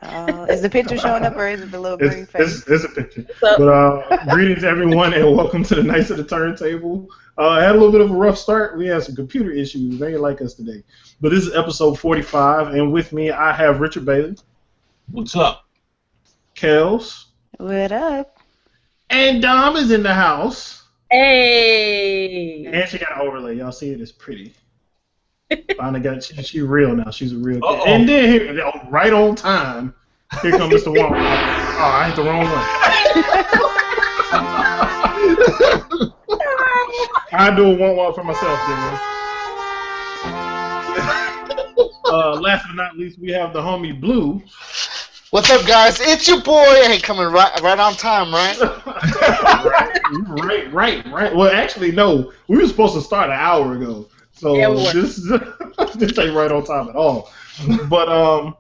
Is the picture showing up or is it the little green face? It's a picture. So, But greetings everyone and welcome to the Knights of the Turntable. I had a little bit of a rough start. We had some computer issues. They ain't like us today. But this is episode 45, and with me I have Richard Bailey. What's up? Kels. What up? And Dom is in the house. hey. And she got an overlay. Y'all see it? It's pretty. Finally got she real now. She's a real kid. Uh-oh. And then here, right on time, here comes Mr. Wong. Oh, I hit the wrong one. I do a one for myself, then. Last but not least, we have the homie Blue. What's up, guys? It's your boy. Hey, coming right on time, right? right. Well, actually, no. We were supposed to start an hour ago. So Yeah, we were. this ain't right on time at all. But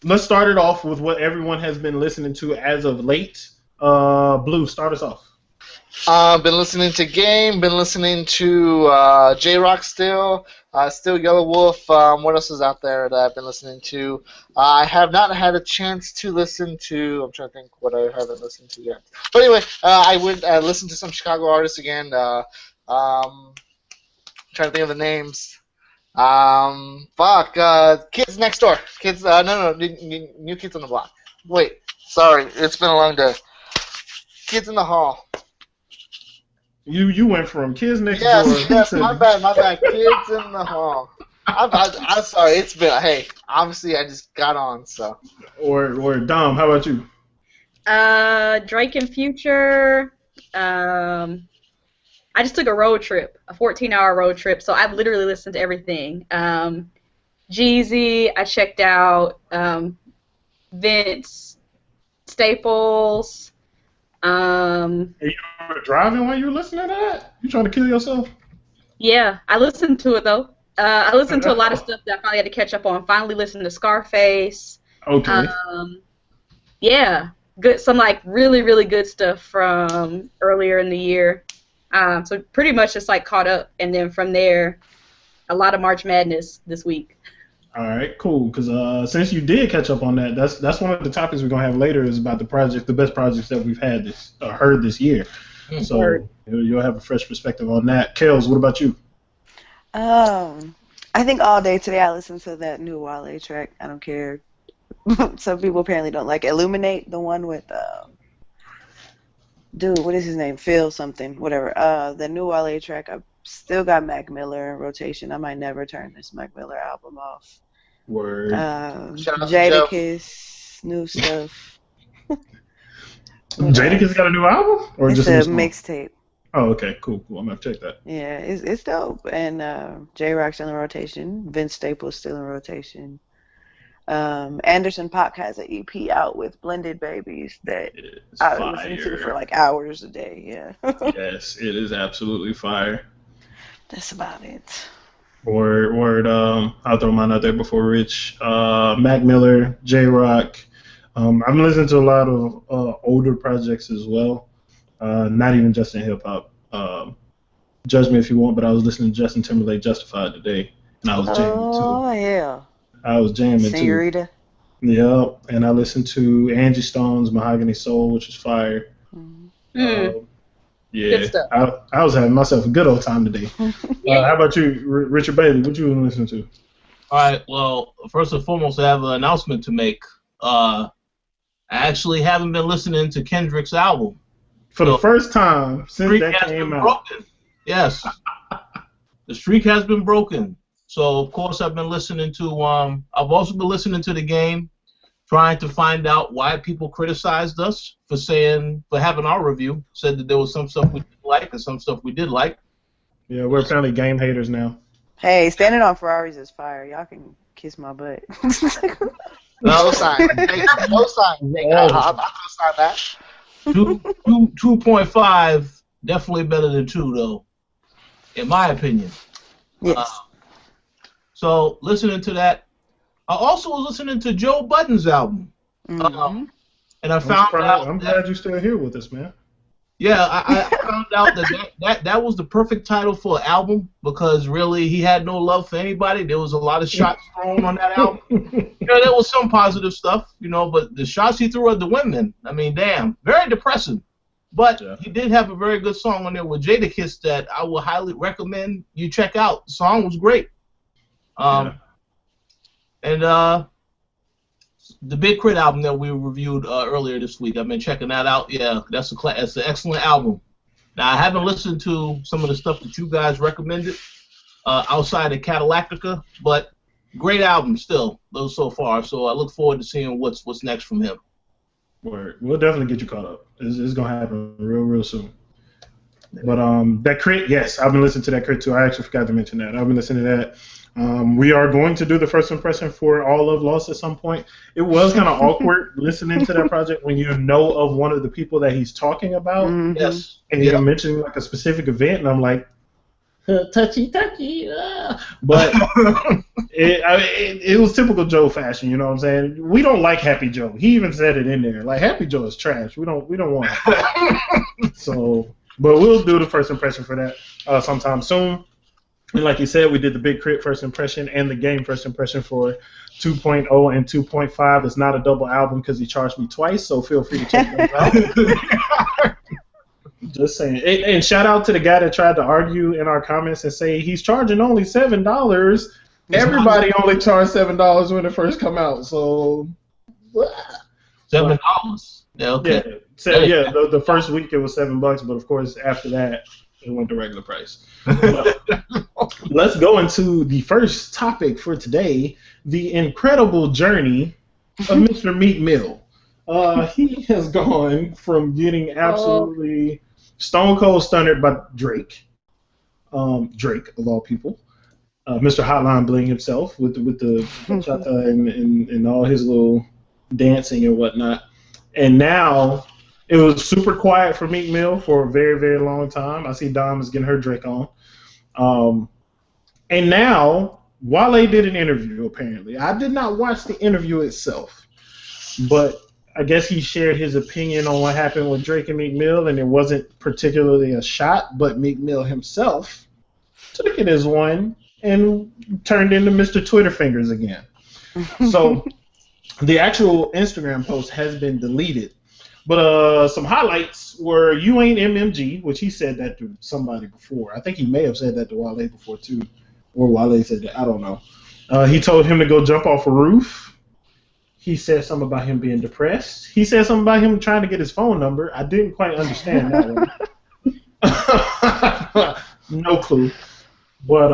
let's start it off with what everyone has been listening to as of late. Blue, start us off. Been listening to Game. Been listening to J-Rock still. Still Yellow Wolf. What else is out there that I've been listening to? I have not had a chance to listen to. I'm trying to think what I haven't listened to yet. But anyway, I would listen to some Chicago artists again. Trying to think of the names. Kids Next Door. Kids. New Kids on the Block. Wait, sorry, it's been a long day. Kids in the Hall. You went from Kids Next Door. Yes, my bad. Kids in the Hall. I'm sorry. It's been. Hey, obviously I just got on, so. Or Dom, how about you? Drake and Future. I just took a road trip, a 14-hour road trip, so I've literally listened to everything. Jeezy, I checked out Vince Staples. And you were driving while you were listening to that? You trying to kill yourself? Yeah, I listened to it though. I listened to a lot of stuff that I finally had to catch up on. Finally listened to Scarface. Okay. Yeah, good. Some like really, really good stuff from earlier in the year. So pretty much just like caught up, and then from there, a lot of March Madness this week. All right, cool. Because since you did catch up on that, that's one of the topics we're gonna have later is about the best projects that we've had heard this year. So Word. you'll have a fresh perspective on that. Kels, what about you? I think all day today I listened to that new Wale track. I don't care. Some people apparently don't like it. Illuminate, the one with dude, what is his name? Phil something, whatever. The new Wale track. I've still got Mac Miller in rotation. I might never turn this Mac Miller album off. Word. Shout out to Joe. Jadakiss, new stuff. Jadakiss got a new album, or It's just a new song? mixtape. Oh, okay, cool. I'm gonna check that. Yeah, it's dope. And J-Rock's still in rotation. Vince Staples still in rotation. Anderson .Paak has an EP out with Blended Babies that It's I fire. listen to for like hours a day. Yeah, Yes, it is absolutely fire. that's about it. Word. I'll throw mine out there before Rich. Mac Miller, J-Rock. I've been listening to a lot of older projects as well. Not even just in hip hop. Judge me if you want, but I was listening to Justin Timberlake Justified today, and I was jamming too. Oh yeah, I was jamming too. Senorita. Yep, and I listened to Angie Stone's Mahogany Soul, which is fire. Yeah, Good stuff. I was having myself a good old time today. How about you, Richard Bailey? What you been listening to? All right. Well, first and foremost, I have an announcement to make. I actually haven't been listening to Kendrick's album. For the first time since Streak that has came been out. broken. Yes, the streak has been broken. So of course I've been listening to. I've also been listening to The Game, trying to find out why people criticized us for having our review. Said that there was some stuff we didn't like and some stuff we did like. Yeah, we're apparently game haters now. Hey, standing on Ferraris is fire. Y'all can kiss my butt. No sign. No sign. I'll co-sign that. 2.5 definitely better than 2 though, in my opinion. Yes. So listening to that, I also was listening to Joe Budden's album, and I found out I'm glad you're still here with us, man. Yeah, I found out that was the perfect title for an album because really he had no love for anybody. There was a lot of shots thrown on that album. There was some positive stuff, but the shots he threw at the women, I mean, damn, very depressing. But he did have a very good song on there with Jadakiss that I would highly recommend you check out. The song was great. And the Big Crit album that we reviewed earlier this week, I've been checking that out. Yeah, that's an excellent album. Now, I haven't listened to some of the stuff that you guys recommended outside of Cadillactica, but great album still, those so far. So I look forward to seeing what's next from him. Word. We'll definitely get you caught up. It's gonna happen real soon. But that Crit, yes, I've been listening to that Crit too. I actually forgot to mention that. I've been listening to that. We are going to do the first impression for All Love Lost at some point. It was kind of awkward listening to that project when you know of one of the people that he's talking about. Mm-hmm. Yes. And you're mentioning like a specific event, and I'm like, touchy. But it was typical Joe fashion, you know what I'm saying? We don't like Happy Joe. He even said it in there. Like, Happy Joe is trash. We don't want it. So, but we'll do the first impression for that sometime soon. And like you said, we did the Big Crit first impression and the game first impression for 2.0 and 2.5. It's not a double album because he charged me twice, so feel free to check those out. Just saying. And shout out to the guy that tried to argue in our comments and say he's charging only $7. Everybody only charged $7 when it first come out. So $7? Yeah, okay. Yeah. So yeah, the first week it was $7, but of course after that it went to regular price. Let's go into the first topic for today: the incredible journey of Mr. Meek Mill. He has gone from getting absolutely stone cold stunned by Drake, Drake of all people, Mr. Hotline Bling himself with the bachata and all his little dancing and whatnot, and now it was super quiet for Meek Mill for a very, very long time. I see Dom is getting her Drake on, and now Wale did an interview. Apparently, I did not watch the interview itself, but I guess he shared his opinion on what happened with Drake and Meek Mill, and it wasn't particularly a shot, but Meek Mill himself took it as one and turned into Mr. Twitter Fingers again. So the actual Instagram post has been deleted, but some highlights were "You ain't MMG," which he said that to somebody before. I think he may have said that to Wale before too, or Wale said that. I don't know. He told him to go jump off a roof. He said something about him being depressed. He said something about him trying to get his phone number. I didn't quite understand that one. No clue. But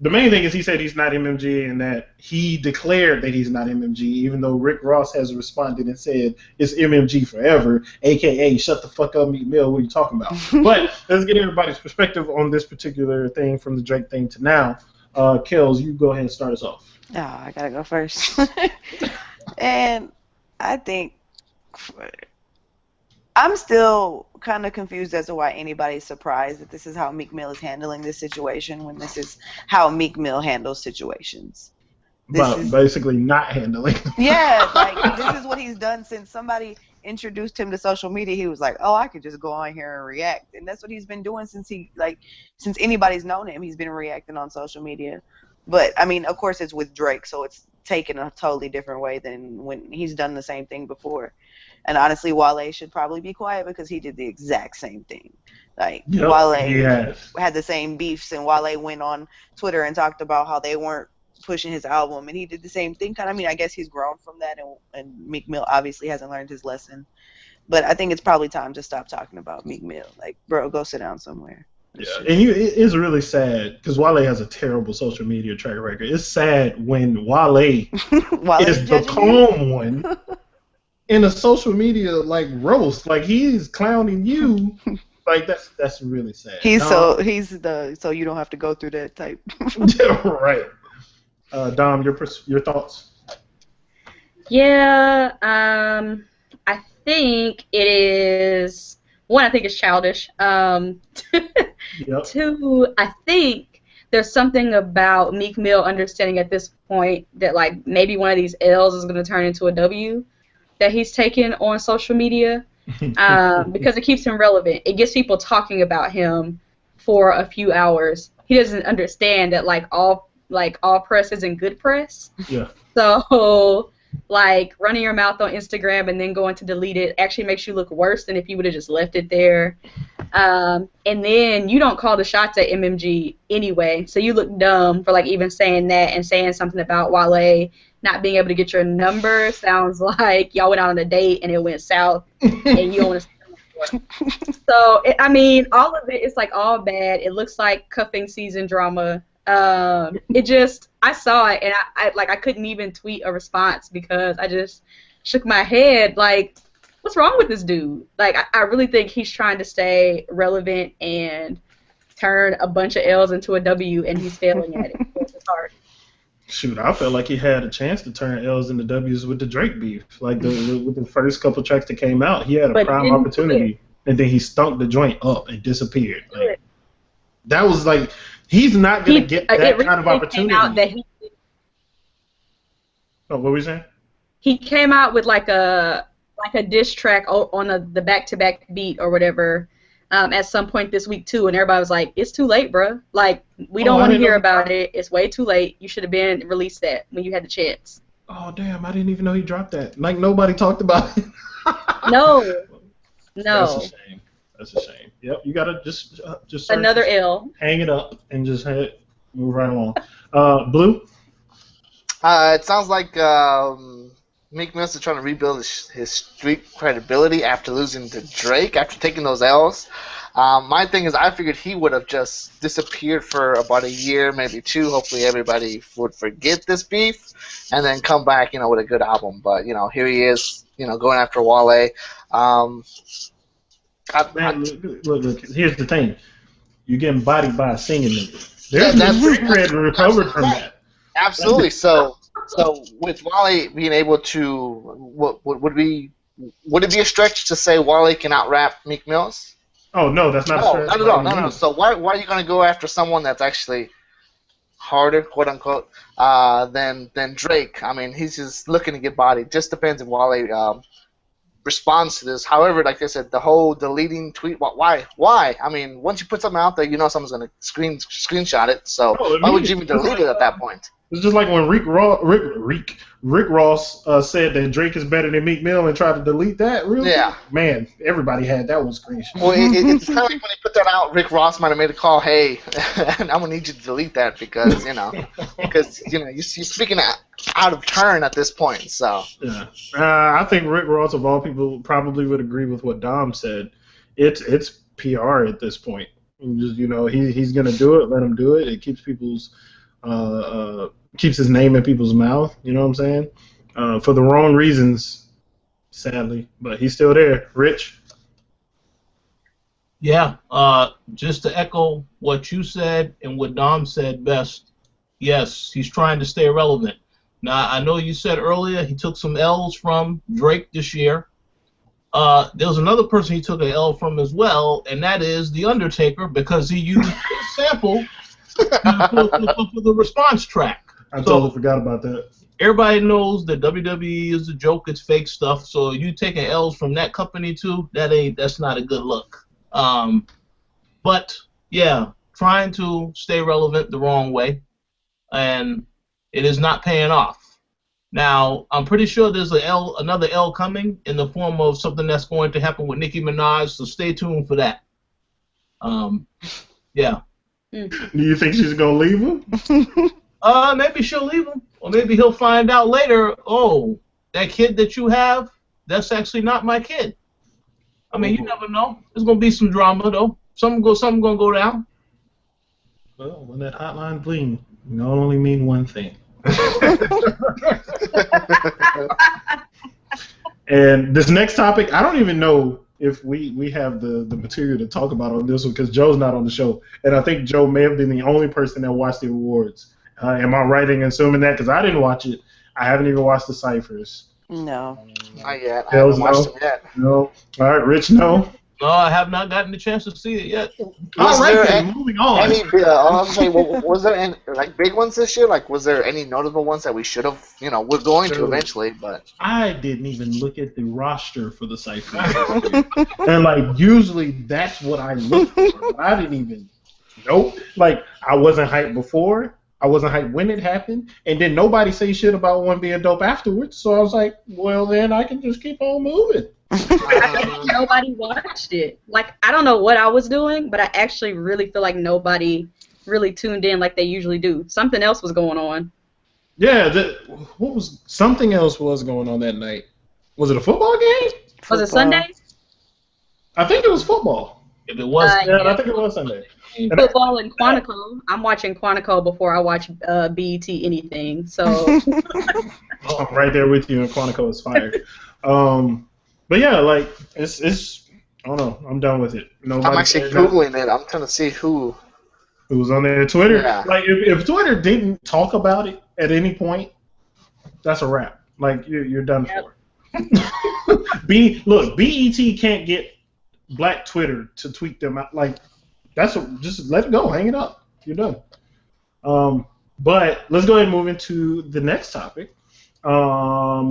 the main thing is he said he's not MMG and that he declared that he's not MMG, even though Rick Ross has responded and said it's MMG forever, a.k.a. shut the fuck up, Meek Mill, what are you talking about? But let's get everybody's perspective on this particular thing from the Drake thing to now. Kels, you go ahead and start us off. Oh, I gotta go first. And I think I'm still kind of confused as to why anybody's surprised that this is how Meek Mill is handling this situation when this is how Meek Mill handles situations. Basically not handling. Yeah, like this is what he's done since somebody introduced him to social media. He was like, "Oh, I could just go on here and react," and that's what he's been doing since anybody's known him. He's been reacting on social media. But I mean, of course, it's with Drake, so it's taken a totally different way than when he's done the same thing before. And honestly, Wale should probably be quiet because he did the exact same thing. Like, yep, Wale had the same beefs, and Wale went on Twitter and talked about how they weren't pushing his album, and he did the same thing. I mean, I guess he's grown from that, and Meek Mill obviously hasn't learned his lesson. But I think it's probably time to stop talking about Meek Mill. Like, bro, go sit down somewhere. Yeah, and it is really sad because Wale has a terrible social media track record. It's sad when Wale is the calm one in a social media like roast. Like he's clowning you. Like that's really sad. So you don't have to go through that type. Right. Dom, your thoughts? Yeah, I think it is. One, I think it's childish. Yep. Two, I think there's something about Meek Mill understanding at this point that like maybe one of these L's is going to turn into a W that he's taken on social media. because it keeps him relevant. It gets people talking about him for a few hours. He doesn't understand that all press isn't good press. Yeah. So like running your mouth on Instagram and then going to delete it actually makes you look worse than if you would have just left it there. And then you don't call the shots at MMG anyway, so you look dumb for like even saying that and saying something about Wale not being able to get your number. Sounds like y'all went out on a date and it went south and you don't want to see them anymore. So I mean, all of it is like all bad. It looks like cuffing season drama. I saw it and I couldn't even tweet a response because I just shook my head like, what's wrong with this dude? Like, I really think he's trying to stay relevant and turn a bunch of L's into a W, and he's failing at it. It's hard. Shoot, I felt like he had a chance to turn L's into W's with the Drake beef. Like, with the first couple tracks that came out, he had a prime opportunity, and then he stunk the joint up and disappeared. Like, that was like, he's not going to get that kind of opportunity. What were we saying? He came out with like a diss track on the back-to-back beat or whatever at some point this week too, and everybody was like, "It's too late, bro. Like, we don't want to hear about it. It's way too late. You should have been released that when you had the chance." Oh damn! I didn't even know he dropped that. Like nobody talked about it. No. That's a shame. That's a shame. Yep, you gotta just another L. Hang it up and just move right along. Blue. It sounds like Meek Mill is trying to rebuild his street credibility after losing to Drake, after taking those L's. My thing is, I figured he would have just disappeared for about a year, maybe two. Hopefully everybody would forget this beef and then come back, with a good album. But, here he is, going after Wale. Look, here's the thing. You're getting bodied by a singing nigga. There's no street cred recovered from that. Absolutely. So with Wale being able to, would it be a stretch to say Wale can out-rap Meek Mills? Oh no, that's not a stretch. No. So why are you going to go after someone that's actually harder, quote unquote, than Drake? I mean, he's just looking to get bodied. Just depends if Wale responds to this. However, like I said, the whole deleting tweet, why? I mean, once you put something out there, someone's going to screenshot it. So why would you even delete it at that point? It's just like when Rick Ross said that Drake is better than Meek Mill and tried to delete that. Really? Yeah. Man, everybody had that one screenshot. Well, it's kind of like when he put that out, Rick Ross might have made a call, hey, I'm going to need you to delete that because, you're speaking out of turn at this point. So. Yeah. I think Rick Ross, of all people, probably would agree with what Dom said. It's PR at this point. Just, he's going to do it, let him do it. It keeps keeps his name in people's mouth, you know what I'm saying? For the wrong reasons, sadly. But he's still there. Rich? Yeah, just to echo what you said and what Dom said best, yes, he's trying to stay relevant. Now, I know you said earlier he took some L's from Drake this year. There was another person he took an L from as well, and that is The Undertaker, because he used a sample for the response track. I totally forgot about that. Everybody knows that WWE is a joke, it's fake stuff, so you taking L's from that company too, that's not a good look. But yeah, trying to stay relevant the wrong way, and it is not paying off. Now, I'm pretty sure there's another L coming in the form of something that's going to happen with Nicki Minaj, so stay tuned for that. Yeah. Do you think she's gonna leave him? Maybe she'll leave him, or maybe he'll find out later. Oh, that kid that you have, that's actually not my kid. I mean, you never know. There's gonna be some drama though. Something gonna go down. Well, when that Hotline Bling, it only mean one thing. And this next topic, I don't even know if we have the material to talk about on this one because Joe's not on the show, and I think Joe may have been the only person that watched the awards. Am I right in assuming that? Because I didn't watch it. I haven't even watched the ciphers. No. Not yet. I haven't watched them yet. No. All right, Rich, no. No, I have not gotten the chance to see it yet. All right, then, moving on. I'll say, was there any like big ones this year? Like, was there any notable ones that we should have, we're going to eventually, but I didn't even look at the roster for the Cypher. And like usually that's what I look for. But I didn't even nope. Like I wasn't hyped before. I wasn't hyped when it happened, and then nobody say shit about one being dope afterwards. So I was like, well, then I can just keep on moving. Nobody watched it. Like, I don't know what I was doing, but I actually really feel like nobody really tuned in like they usually do. Something else was going on. Yeah, something else was going on that night. Was it a football game? Was it Sunday? I think it was football. If it was, I think it was Sunday. Football and Quantico. I'm watching Quantico before I watch BET anything. So I'm right there with you, and Quantico is fire. But yeah, like it's I don't know. I'm done with it. I'm actually googling it. I'm trying to see who was on there. Twitter. Yeah. Like if Twitter didn't talk about it at any point, that's a wrap. Like you're done for. Look, BET can't get Black Twitter to tweet them out. Like just let it go, hang it up. You're done. But let's go ahead and move into the next topic.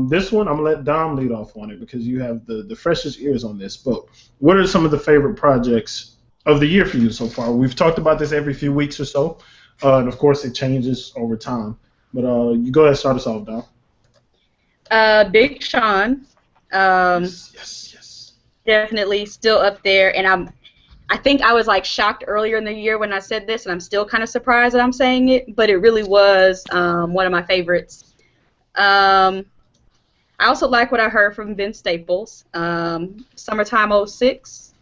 This one, I'm going to let Dom lead off on it because you have the freshest ears on this. But what are some of the favorite projects of the year for you so far? We've talked about this every few weeks or so, and of course it changes over time. But you go ahead and start us off, Dom. Big Sean. Yes. Definitely still up there, and I think I was like shocked earlier in the year when I said this, and I'm still kind of surprised that I'm saying it, but it really was one of my favorites. I also like what I heard from Vince Staples. Summertime 06.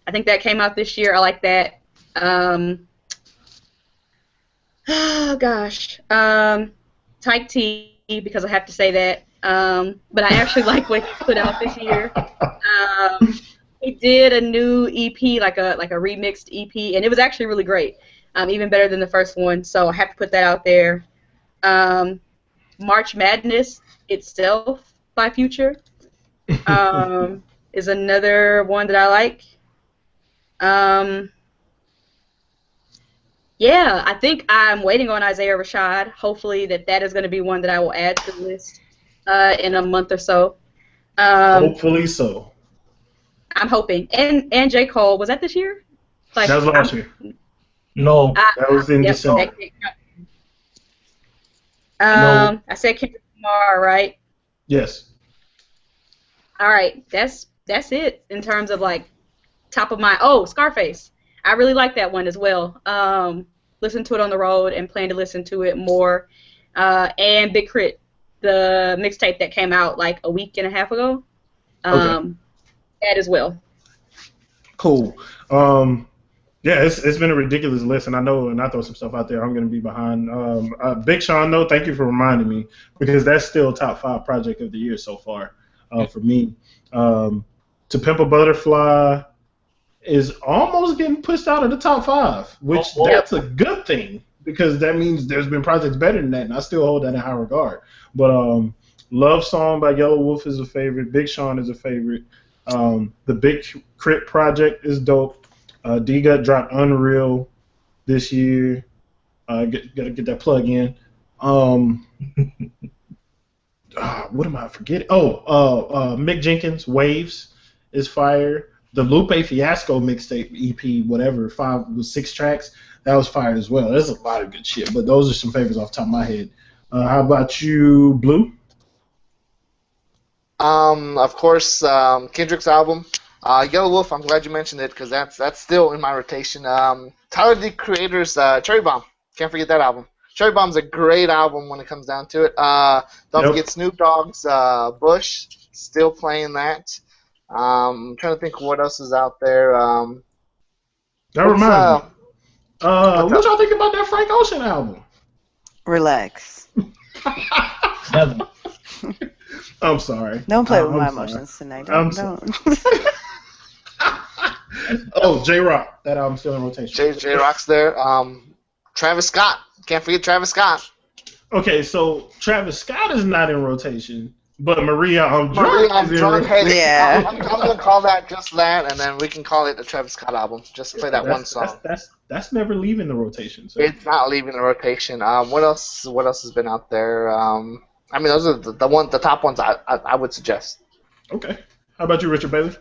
I think that came out this year. I like that. Oh gosh. Tyke T, because I have to say that. But I actually like what he put out this year. He did a new EP, like a remixed EP, and it was actually really great. Even better than the first one. So I have to put that out there. March Madness itself by Future is another one that I like. Yeah, I think I'm waiting on Isaiah Rashad. Hopefully that is going to be one that I will add to the list in a month or so. Hopefully so. I'm hoping. And J. Cole, was that this year? Like, that was last year. No. That was in December. I said Kendrick Lamar, right? Yes. All right, that's it in terms of like top of my. Scarface. I really like that one as well. Listen to it on the road and plan to listen to it more. And Big Crit, the mixtape that came out like a week and a half ago. That as well. Cool. Yeah, it's been a ridiculous list, and I know, and I throw some stuff out there, I'm going to be behind. Big Sean, though, thank you for reminding me, because that's still top 5 project of the year so far for me. To Pimp a Butterfly is almost getting pushed out of the top 5, which that's a good thing, because that means there's been projects better than that, and I still hold that in high regard. But Love Song by Yellow Wolf is a favorite. Big Sean is a favorite. The Big Crit project is dope. D-Gut dropped Unreal this year. Gotta get that plug in. What am I forgetting? Mick Jenkins, Waves is fire. The Lupe Fiasco mixtape EP, whatever, 5 was 6 tracks. That was fire as well. There's a lot of good shit, but those are some favorites off the top of my head. How about you, Blue? Of course, Kendrick's album. Yellow Wolf, I'm glad you mentioned it because that's still in my rotation. Tyler, the Creator's Cherry Bomb. Can't forget that album. Cherry Bomb's a great album when it comes down to it. Don't forget Snoop Dogg's Bush. Still playing that. I'm trying to think what else is out there. That reminds me. What y'all think about that Frank Ocean album? Relax. Never. I'm sorry. Don't play with my emotions tonight. Don't. J-Rock. That album's still in rotation. J-Rock's there. Travis Scott. Can't forget Travis Scott. Okay, so Travis Scott is not in rotation, But Maria, I'm drunk. Maria, I'm drunk. Hey, Yeah. I'm gonna call that just that, and then we can call it the Travis Scott album. Just play that one song. That's never leaving the rotation. So. It's not leaving the rotation. What else? What else has been out there? I mean, those are the top ones I would suggest. Okay. How about you, Richard Bailey?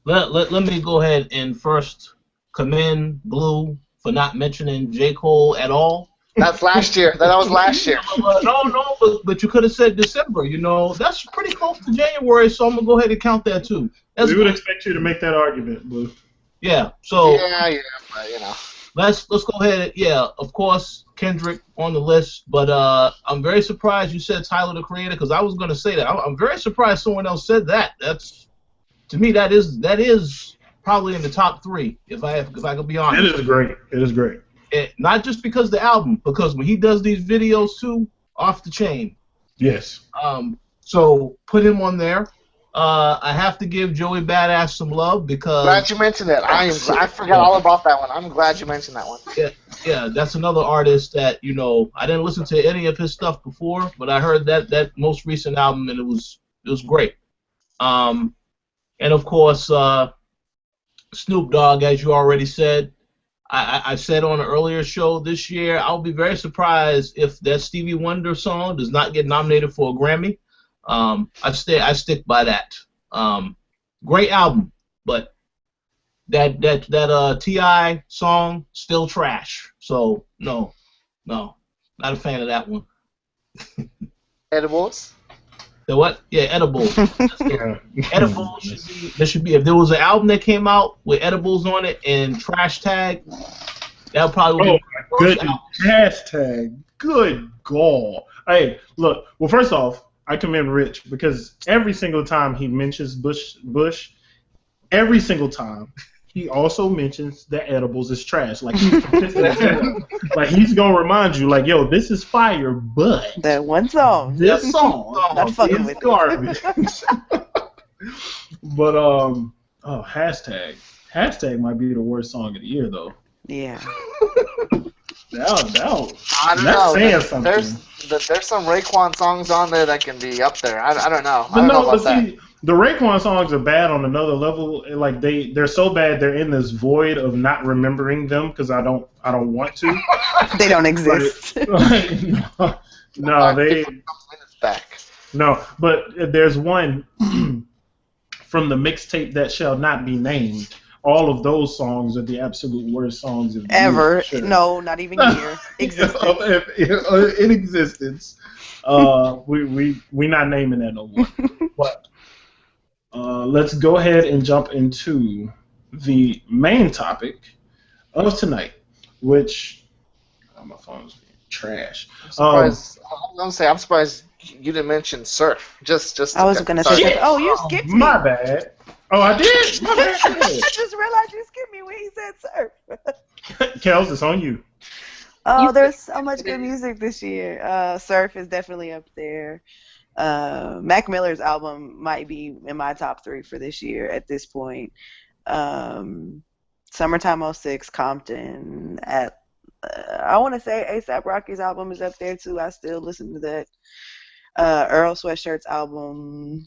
Let me go ahead and first commend Blue for not mentioning J. Cole at all. That's last year. That was last year. No, but you could have said December. You know, that's pretty close to January, so I'm gonna go ahead and count that too. We would expect you to make that argument, Blue. Yeah. So yeah, but you know. Let's go ahead. Yeah, of course, Kendrick on the list, but I'm very surprised you said Tyler the Creator because I was gonna say that. I'm very surprised someone else said that. That's to me that is probably in the top 3 if I could be honest. It is great. It is great. Not just because of the album, because when he does these videos too, off the chain. Yes. So put him on there. I have to give Joey Badass some love because. Glad you mentioned it. I forgot all about that one. I'm glad you mentioned that one. Yeah, that's another artist that I didn't listen to any of his stuff before, but I heard that most recent album and it was great. And of course, Snoop Dogg, as you already said. I said on an earlier show this year, I'll be very surprised if that Stevie Wonder song does not get nominated for a Grammy. I stick by that. Great album, but that T.I. song still trash. So no, not a fan of that one. Edibles. The what? Yeah, Edibles. Yeah. Edibles should be. If there was an album that came out with Edibles on it and Trash Tag, that would probably be my goodness. Hashtag good gall. Hey, look. Well, first off, I commend Rich because every single time he mentions Bush, every single time he also mentions that Edibles is trash. Like he's consistent. Like he's gonna remind you, like, yo, this is fire, but that one song. This song not fucking is with garbage. But hashtag might be the worst song of the year though. Yeah. I don't that's know. saying something. There's some Raekwon songs on there that can be up there. I don't know. I But don't know no, about but that. see, the Raekwon songs are bad on another level. Like they're so bad they're in this void of not remembering them because I don't want to. They don't exist. No, but there's one from the mixtape that shall not be named. All of those songs are the absolute worst songs of the ever. year, sure. No, not even year. Existence. In existence. We not naming that no more. But let's go ahead and jump into the main topic of tonight, which my phone's being trash. I'm surprised you didn't mention Surf. I was gonna say. Oh, you skipped me. My bad. Oh, I did. My bad. I just realized you skipped me when he said Surf. Kels, it's on you. Oh, there's so much good music this year. Surf is definitely up there. Mac Miller's album might be in my top 3 for this year at this point. Summertime 06, Compton. I want to say A$AP Rocky's album is up there too. I still listen to that. Earl Sweatshirt's album.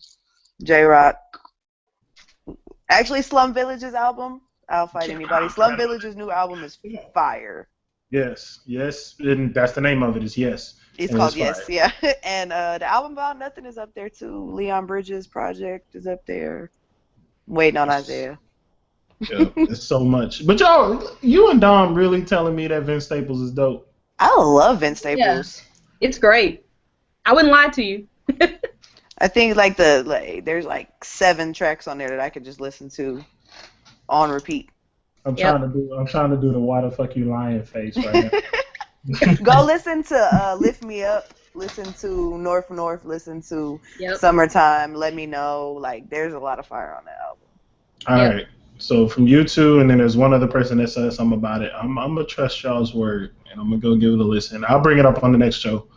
J-Rock. Actually, Slum Village's album. I'll fight anybody. Slum Village's new album is fire. Yes, and that's the name of it. Is Yes. It's called Yes, yeah. And the album About Nothing is up there too. Leon Bridges' project is up there. Waiting on Isaiah. Yeah, it's so much. But you and Dom really telling me that Vince Staples is dope. I love Vince Staples. Yeah. It's great. I wouldn't lie to you. I think there's like 7 tracks on there that I could just listen to on repeat. I'm trying to do the why the fuck you lying face right now. Go listen to Lift Me Up, listen to North, listen to Summertime, Let Me Know. Like there's a lot of fire on that album. All right. So from you two, and then there's one other person that says something about it. I'm gonna trust y'all's word, and I'm gonna go give it a listen. I'll bring it up on the next show.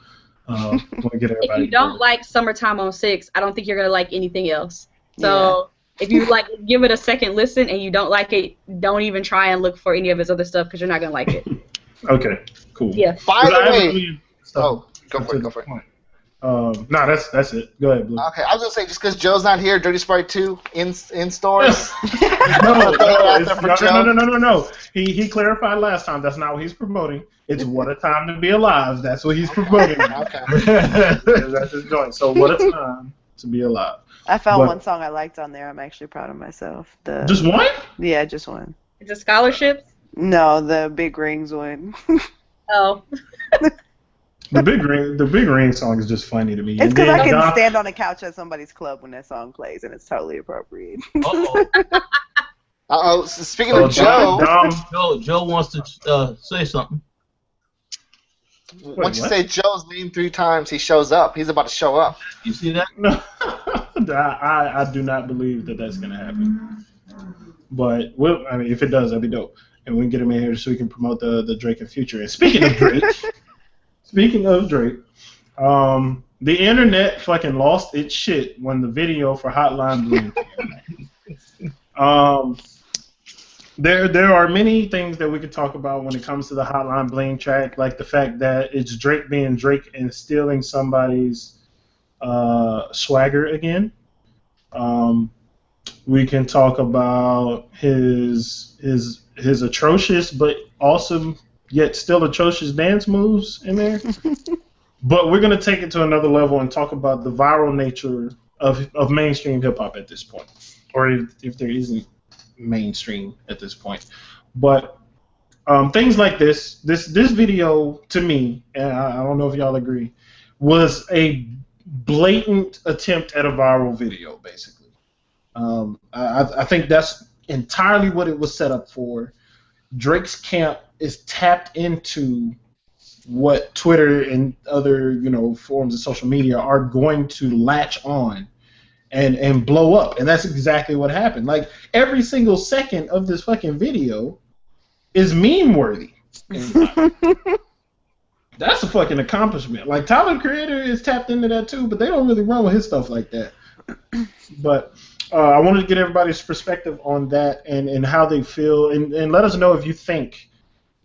If you don't like Summertime 06, I don't think you're gonna like anything else. So if you give it a second listen and you don't like it, don't even try and look for any of his other stuff because you're not gonna like it. Okay, cool. Yeah. By the way, go for it. No, that's it. Go ahead, Blue. Okay, I was gonna say just because Joe's not here, Dirty Sprite 2 in stores. No. He clarified last time. That's not what he's promoting. It's What a Time to Be Alive. That's what he's promoting. Okay. That's his joint. So What a Time to Be Alive. I found one song I liked on there. I'm actually proud of myself. Just one? Yeah, just one. Is it scholarships? No, the Big Rings one. Oh. The Big Ring song is just funny to me. It's because I can stand on a couch at somebody's club when that song plays, and it's totally appropriate. Uh-oh. Speaking of Joe, Joe wants to say something. Once you say Joe's name 3 times, he shows up. He's about to show up. You see that? No, I do not believe that that's gonna happen. But if it does, that'd be dope, and we can get him in here so we can promote the Drake and Future. And speaking of Drake, the internet fucking lost its shit when the video for Hotline Bling came out. There are many things that we could talk about when it comes to the Hotline Bling track, like the fact that it's Drake being Drake and stealing somebody's swagger again. We can talk about his atrocious but awesome yet still atrocious dance moves in there. But we're gonna take it to another level and talk about the viral nature of mainstream hip hop at this point, or if there isn't mainstream at this point. But things like this video, to me, and I don't know if y'all agree, was a blatant attempt at a viral video, basically. I think that's entirely what it was set up for. Drake's camp is tapped into what Twitter and other forms of social media are going to latch on and blow up, and that's exactly what happened. Like, every single second of this fucking video is meme worthy. That's a fucking accomplishment. Like, Tyler the Creator is tapped into that too, but they don't really run with his stuff like that. But I wanted to get everybody's perspective on that and how they feel, and let us know if you think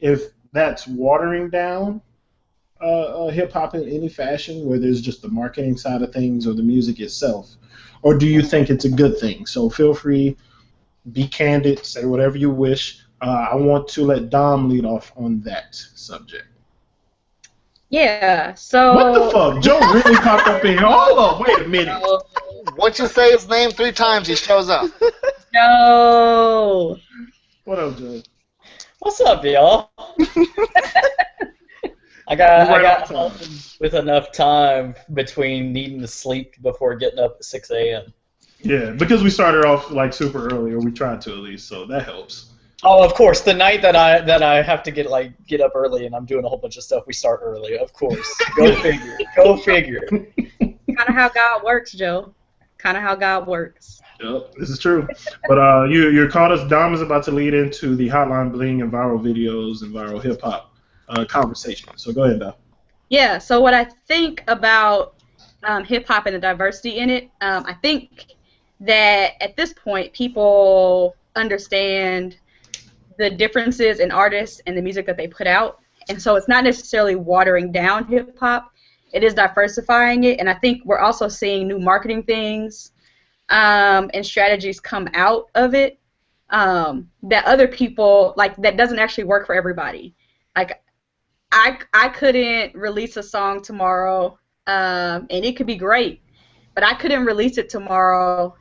if that's watering down hip hop in any fashion, whether it's just the marketing side of things or the music itself, or do you think it's a good thing? So feel free, be candid, say whatever you wish. I want to let Dom lead off on that subject. Yeah, so... What the fuck? Joe really popped up in here. Hold on, wait a minute. Once you say his name 3 times, he shows up. No. What up, Joe? What's up, y'all? I got home with enough time between needing to sleep before getting up at 6 a.m. Yeah, because we started off like super early, or we tried to at least, so that helps. Oh, of course. The night that I have to get up early and I'm doing a whole bunch of stuff, we start early. Of course. Go figure. Go figure. Kind of how God works, Joe. Kind of how God works. Yep, this is true. But you caught us. Dom is about to lead into the Hotline Bling and viral videos and viral hip hop conversation. So go ahead, Dom. Yeah. So what I think about hip hop and the diversity in it, I think that at this point people understand the differences in artists and the music that they put out, and so it's not necessarily watering down hip hop. It is diversifying it, and I think we're also seeing new marketing things and strategies come out of it that other people, like, that doesn't actually work for everybody. Like, I couldn't release a song tomorrow, and it could be great, but I couldn't release it tomorrow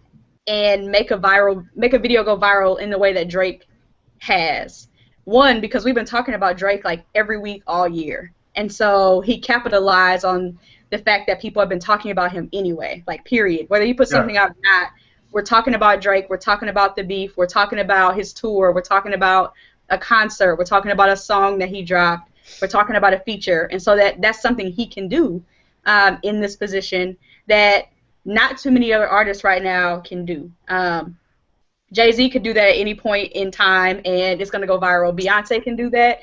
and make a video go viral in the way that Drake has. One, because we've been talking about Drake like every week all year, and so he capitalized on the fact that people have been talking about him anyway, like, period. Whether you put something out or not, we're talking about Drake, we're talking about the beef, we're talking about his tour, we're talking about a concert, we're talking about a song that he dropped, we're talking about a feature, and so that's something he can do in this position that not too many other artists right now can do. Jay-Z could do that at any point in time, and it's going to go viral. Beyonce can do that.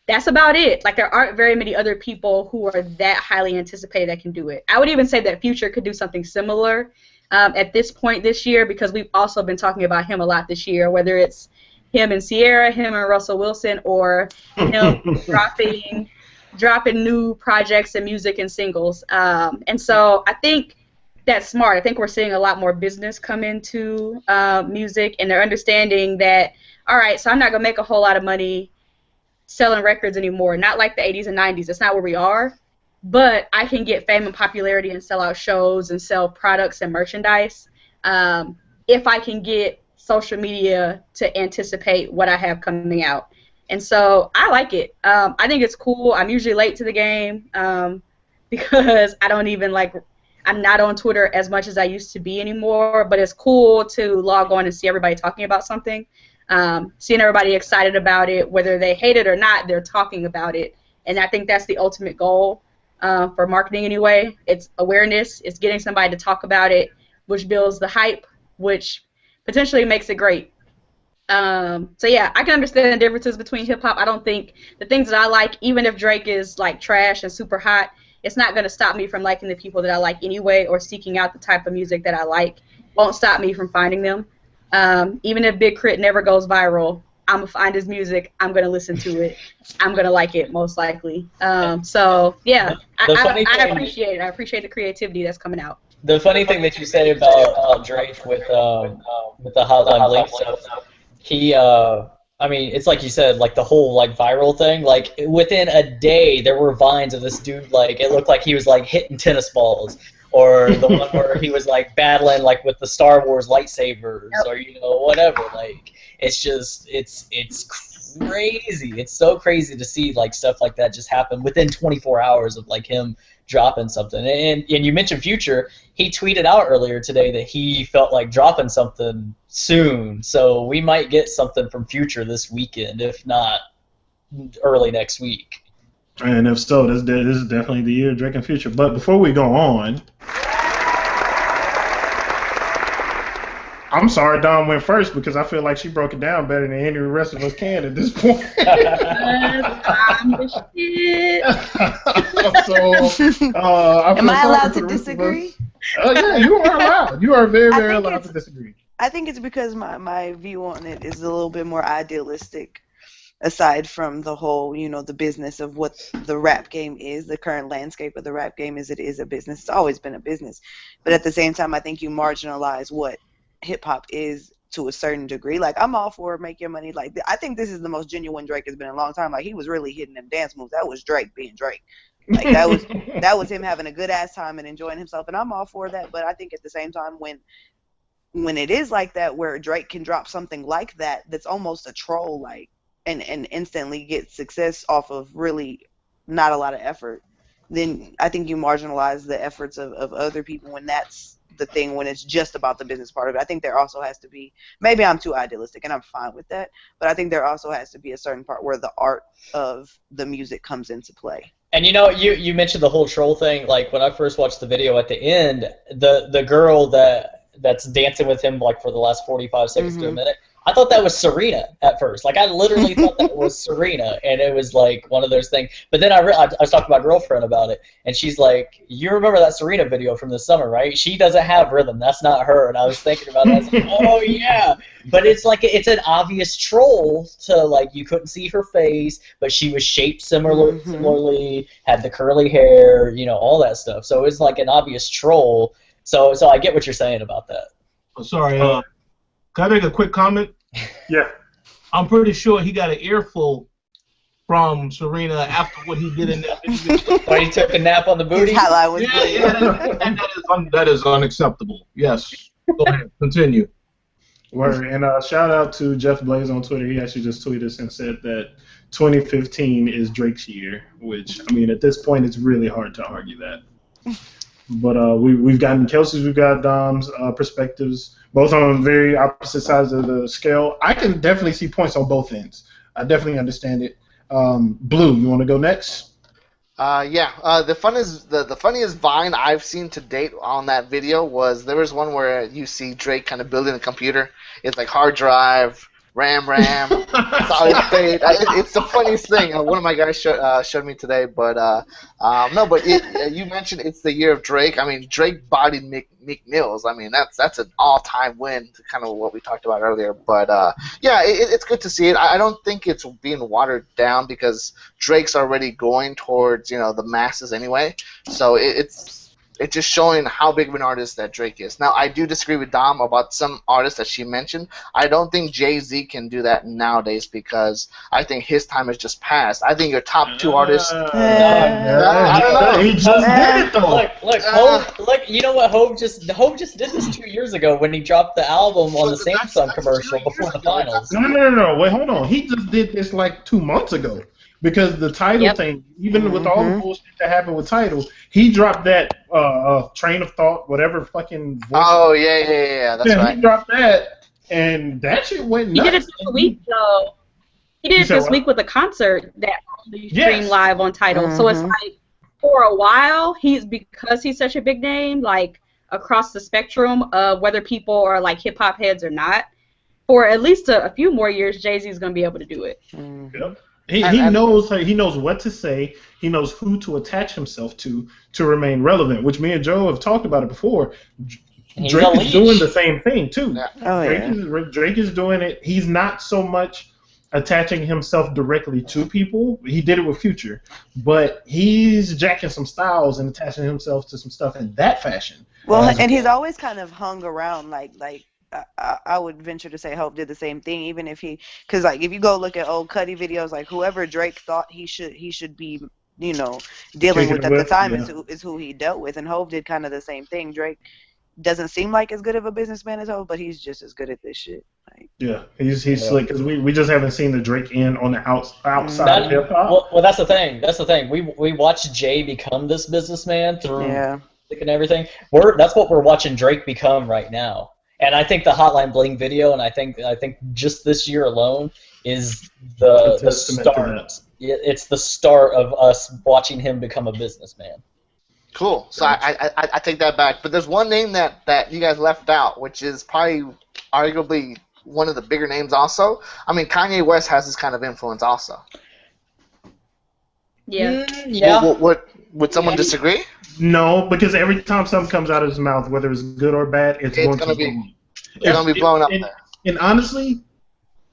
That's about it. Like, there aren't very many other people who are that highly anticipated that can do it. I would even say that Future could do something similar at this point this year, because we've also been talking about him a lot this year, whether it's him and Sierra, him and Russell Wilson, or him dropping dropping new projects and music and singles. And so I think that's smart. I think we're seeing a lot more business come into music, and they're understanding that, all right, so I'm not going to make a whole lot of money selling records anymore. Not like the 80s and 90s. That's not where we are. But I can get fame and popularity and sell out shows and sell products and merchandise if I can get social media to anticipate what I have coming out. And so I like it. I think it's cool. I'm usually late to the game because I don't even I'm not on Twitter as much as I used to be anymore, but it's cool to log on and see everybody talking about something. Seeing everybody excited about it, whether they hate it or not, they're talking about it. And I think that's the ultimate goal for marketing anyway. It's awareness. It's getting somebody to talk about it, which builds the hype, which potentially makes it great. So yeah, I can understand the differences between hip-hop. I don't think the things that I like, even if Drake is like trash and super hot, it's not going to stop me from liking the people that I like anyway, or seeking out the type of music that I like. Won't stop me from finding them. Even if Big Crit never goes viral, I'm going to find his music. I'm going to listen to it. I'm going to like it, most likely. So, yeah, I appreciate it. I appreciate the creativity that's coming out. The funny thing that you said about Drake with the Hotline Bling stuff, I mean, it's like you said, like the whole like viral thing. Like within a day, there were vines of this dude. Like it looked like he was like hitting tennis balls, or the one where he was like battling like with the Star Wars lightsabers, or whatever. Like it's just it's crazy. It's so crazy to see like stuff like that just happen within 24 hours of like him dropping something. And you mentioned Future. He tweeted out earlier today that he felt like dropping something soon. So we might get something from Future this weekend, if not early next week. And if so, this is definitely the year of Drake and Future. But before we go on, I'm sorry Dawn went first because I feel like she broke it down better than any of the rest of us can at this point. I'm the shit. Am I allowed to disagree? Yeah, you are allowed. You are very, very allowed to disagree. I think it's because my view on it is a little bit more idealistic, aside from the whole, the business of what the rap game is, the current landscape of the rap game is it is a business. It's always been a business. But at the same time, I think you marginalize what hip-hop is to a certain degree. Like, I'm all for make your money. Like, I think this is the most genuine Drake has been in a long time. Like, he was really hitting them dance moves. That was Drake being Drake. Like, that was him having a good ass time and enjoying himself, and I'm all for that. But I think at the same time, when it is like that, where Drake can drop something like that that's almost a troll, like, and instantly get success off of really not a lot of effort, then I think you marginalize the efforts of other people when that's the thing, when it's just about the business part of it. I think there also has to be, maybe I'm too idealistic and I'm fine with that, but I think there also has to be a certain part where the art of the music comes into play. And you mentioned the whole troll thing. Like when I first watched the video at the end, the girl that's dancing with him like for the last 45 seconds to a minute, I thought that was Serena at first. Like I literally thought that was Serena, and it was like one of those things. But then I was talking to my girlfriend about it, and she's like, "You remember that Serena video from this summer, right? She doesn't have rhythm. That's not her." And I was thinking about it. I was like, "Oh yeah," but it's like it's an obvious troll to like you couldn't see her face, but she was shaped similarly, had the curly hair, all that stuff. So it's like an obvious troll. So I get what you're saying about that. I'm sorry. Can I make a quick comment? Yeah. I'm pretty sure he got an earful from Serena after what he did in that video. Why he took a nap on the booty? That is unacceptable. Yes. Go ahead. Continue. Word. And shout out to Jeff Blaze on Twitter. He actually just tweeted us and said that 2015 is Drake's year, which, I mean, at this point, it's really hard to argue that. But we've gotten Kelsey's, we've got Dom's perspectives, both on very opposite sides of the scale. I can definitely see points on both ends. I definitely understand it. Blue, you want to go next? The funniest Vine I've seen to date on that video was there was one where you see Drake kind of building a computer. It's like hard drive, Ram Ram. Solid Fate. It's the funniest thing. One of my guys showed me today, but no, but you mentioned it's the year of Drake. I mean, Drake bodied Meek Mills. I mean, that's an all-time win, to kind of what we talked about earlier. But yeah, it's good to see it. I don't think it's being watered down because Drake's already going towards the masses anyway. So it's just showing how big of an artist that Drake is. Now, I do disagree with Dom about some artists that she mentioned. I don't think Jay-Z can do that nowadays because I think his time has just passed. I think your top two artists... I don't know. He just did it, though. Look, Hov, look, you know what Hov just did this 2 years ago when he dropped the album on the Samsung commercial before the finals. No. Wait, hold on. He just did this like 2 months ago. Because the title thing, even with all the bullshit that happened with title, he dropped that train of thought, whatever fucking voice. Oh, yeah, that's right. He dropped that, and that shit went nuts. He did it this week, though. He did it this week with a concert that only streamed live on Tidal. So it's like, for a while, because he's such a big name, like, across the spectrum of whether people are, like, hip-hop heads or not, for at least a few more years, Jay-Z's going to be able to do it. Yep. He knows what to say. He knows who to attach himself to remain relevant. Which me and Joe have talked about it before. Drake is doing the same thing too. Drake is doing it. He's not so much attaching himself directly to people. He did it with Future, but he's jacking some styles and attaching himself to some stuff in that fashion. Well, and he's always kind of hung around like. I would venture to say Hope did the same thing, even if because like if you go look at old Cudi videos, like whoever Drake thought he should be, dealing with at the time is who he dealt with, and Hope did kind of the same thing. Drake doesn't seem like as good of a businessman as Hope, but he's just as good at this shit. Like, yeah, he's slick because we just haven't seen the Drake end on the outside of hip hop. Well, that's the thing. We watched Jay become this businessman through music and everything. That's what we're watching Drake become right now. And I think the Hotline Bling video, and I think just this year alone is the start. It's the start of us watching him become a businessman. Cool. So I take that back. But there's one name that you guys left out, which is probably arguably one of the bigger names also. I mean, Kanye West has this kind of influence also. Yeah. Would someone disagree? No, because every time something comes out of his mouth, whether it's good or bad, it's going to be blown up there. And honestly,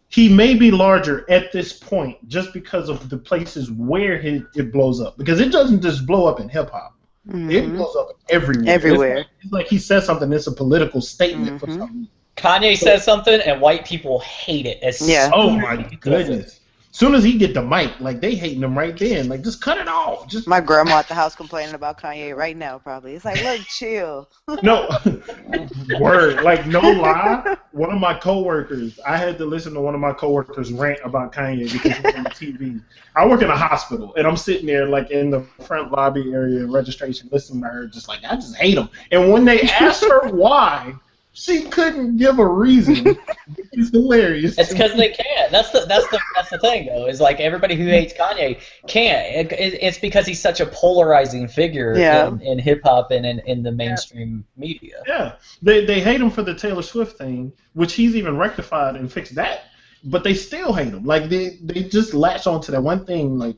he may be larger at this point just because of the places where it blows up. Because it doesn't just blow up in hip hop. It blows up everywhere. It's like he says something, it's a political statement for something. Kanye says something, and white people hate it. Oh my goodness. As soon as he get the mic, like they hating him right then. Like just cut it off. Just my grandma at the house complaining about Kanye right now. Probably it's like, look, chill. No, word. Like no lie. One of my coworkers, I had to listen to one of my coworkers rant about Kanye because he was on the TV. I work in a hospital, and I'm sitting there like in the front lobby area registration, listening to her, just like I just hate him. And when they asked her why, she couldn't give a reason. It's hilarious. It's because they can't. That's the thing though. Is like everybody who hates Kanye can't. It's because he's such a polarizing figure in hip hop and in the mainstream media. Yeah, they hate him for the Taylor Swift thing, which he's even rectified and fixed that. But they still hate him. Like they just latch on to that one thing. Like,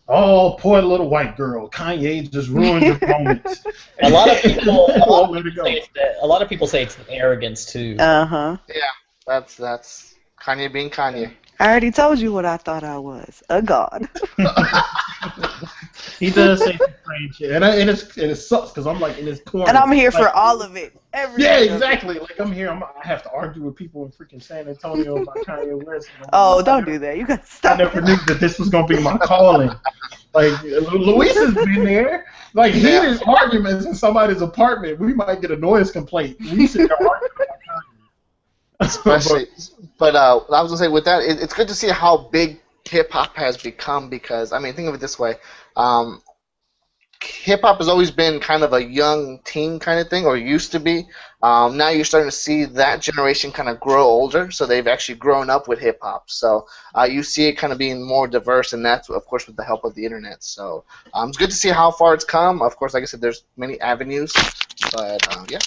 oh, poor little white girl. Kanye just ruined your moments. A lot of people say it's arrogance too. Yeah, that's Kanye being Kanye. I already told you what I thought I was, a god. He does say some strange shit, and it sucks because I'm like in his corner. And I'm here for all of it. Exactly. Like I'm here. I have to argue with people in freaking San Antonio about Kanye West. Oh, don't do that. You got to stop. I never knew that this was gonna be my calling. Like Luis has been there. Like heated arguments in somebody's apartment, we might get a noise complaint. We sit there arguing about Kanye. Especially, but I was gonna say with that, it's good to see how big hip hop has become because I mean, think of it this way. Hip hop has always been kind of a young teen kind of thing, or used to be. Now you're starting to see that generation kind of grow older, so they've actually grown up with hip hop. So you see it kind of being more diverse, and that's of course with the help of the internet. So it's good to see how far it's come. Of course, like I said, there's many avenues, but yeah.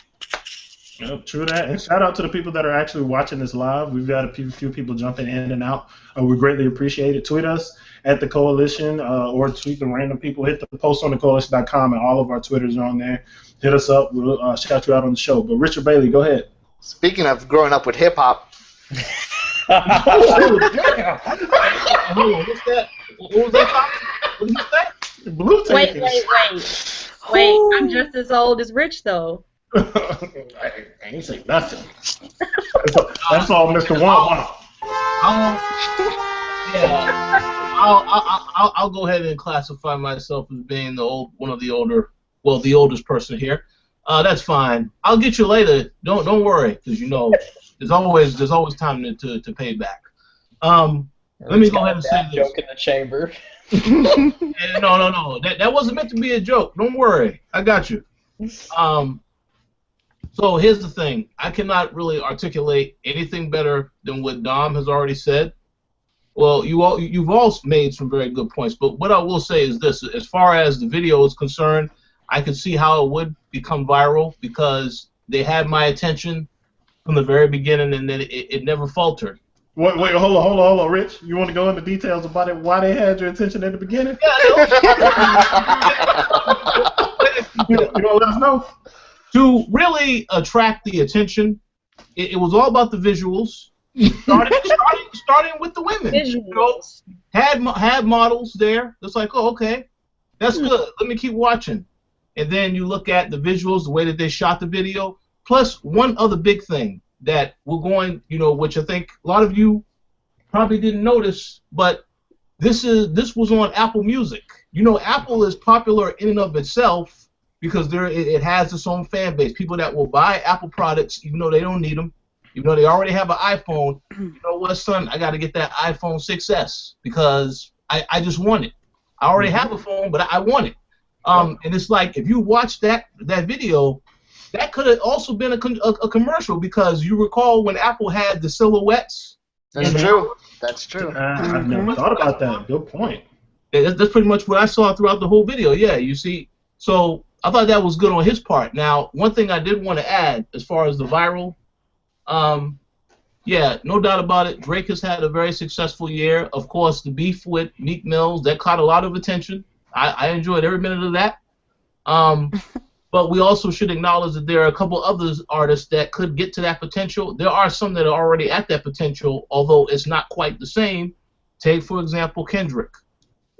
Yep, true that. And shout out to the people that are actually watching this live. We've got a few people jumping in and out. We greatly appreciate it. Tweet us at the Koalition or tweet the random people. Hit the post on thecoalition.com, and all of our Twitters are on there. Hit us up. We'll shout you out on the show. But Richard Bailey, go ahead. Speaking of growing up with hip hop. Oh, damn. Hold on, what's that? What was that? What did you say? Blue Wait, tape. wait. I'm just as old as Rich, though. I ain't say nothing. That's all Mr. One. I'll go ahead and classify myself as being the oldest person here. That's fine. I'll get you later. Don't worry, because there's always time to pay back. Let me go ahead and say this. Joke in the chamber. Yeah, no. That wasn't meant to be a joke. Don't worry. I got you. So here's the thing. I cannot really articulate anything better than what Dom has already said. Well, you've all made some very good points, but what I will say is this. As far as the video is concerned, I could see how it would become viral because they had my attention from the very beginning, and then it never faltered. Wait, hold on, Rich. You want to go into details about it? Why they had your attention at the beginning? You want to let us know? To really attract the attention, it was all about the visuals. Starting with the women. Visuals. Had models there. It's like, oh, okay, that's good. Let me keep watching. And then you look at the visuals, the way that they shot the video. Plus, one other big thing that we're going, which I think a lot of you probably didn't notice, but this was on Apple Music. Apple is popular in and of itself because it has its own fan base. People that will buy Apple products even though they don't need them, even though they already have an iPhone. You know what, son? I got to get that iPhone 6S because I just want it. I already have a phone, but I want it. And it's like if you watch that video, that could have also been a commercial because you recall when Apple had the silhouettes. That's true. That's true. I've never thought about that. Good point. Yeah, that's pretty much what I saw throughout the whole video. Yeah, you see. So I thought that was good on his part. Now, one thing I did want to add as far as the viral, yeah, no doubt about it. Drake has had a very successful year. Of course, the beef with Meek Mills, that caught a lot of attention. I enjoyed every minute of that. But we also should acknowledge that there are a couple other artists that could get to that potential. There are some that are already at that potential, although it's not quite the same. Take, for example, Kendrick.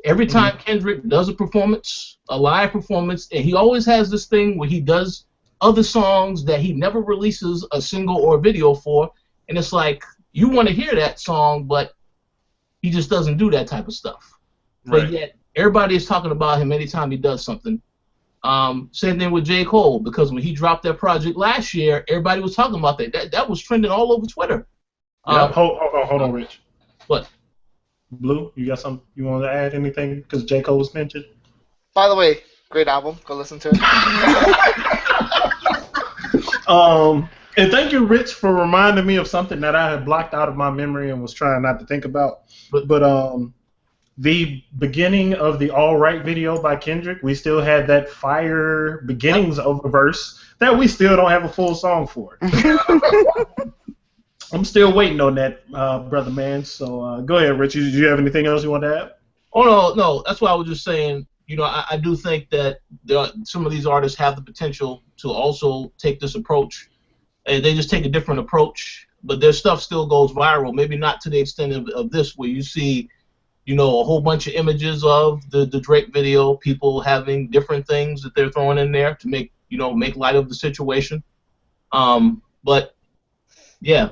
Every time Kendrick does a performance, a live performance, and he always has this thing where he does other songs that he never releases a single or a video for, and it's like, you want to hear that song, but he just doesn't do that type of stuff. Right. But yet, everybody is talking about him anytime he does something. Same thing with J. Cole, because when he dropped that project last year, everybody was talking about that. That was trending all over Twitter. Hold on, Rich. What? Blue, you got something you want to add? Anything? Because J. Cole was mentioned. By the way, great album. Go listen to it. And thank you, Rich, for reminding me of something that I had blocked out of my memory and was trying not to think about. But the beginning of the All Right video by Kendrick, we still had that fire beginnings of a verse that we still don't have a full song for. I'm still waiting on that, brother man. So go ahead, Rich. Do you have anything else you want to add? Oh, no. That's why I was just saying, I do think that some of these artists have the potential to also take this approach. And they just take a different approach, but their stuff still goes viral. Maybe not to the extent of this, where you see, a whole bunch of images of the Drake video, people having different things that they're throwing in there to make light of the situation. But yeah,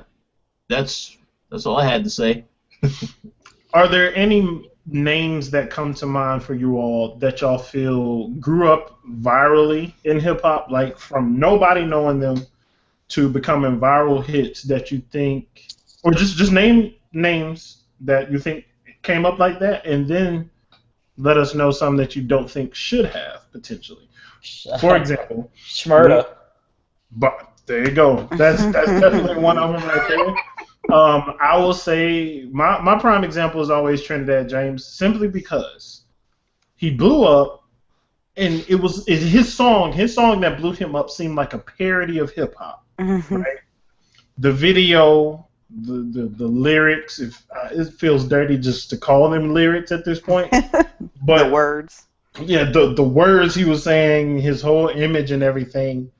that's all I had to say. Are there any names that come to mind for you all that y'all feel grew up virally in hip hop, like from nobody knowing them to becoming viral hits that you think, or just name names that you think came up like that, and then let us know some that you don't think should have potentially. For example, Shmurda. But there you go. That's definitely one of them right there. I will say my prime example is always Trinidad James, simply because he blew up and it's his song that blew him up seemed like a parody of hip hop, right? The video, the lyrics, if it feels dirty just to call them lyrics at this point, but the words. Yeah, the words he was saying, his whole image and everything,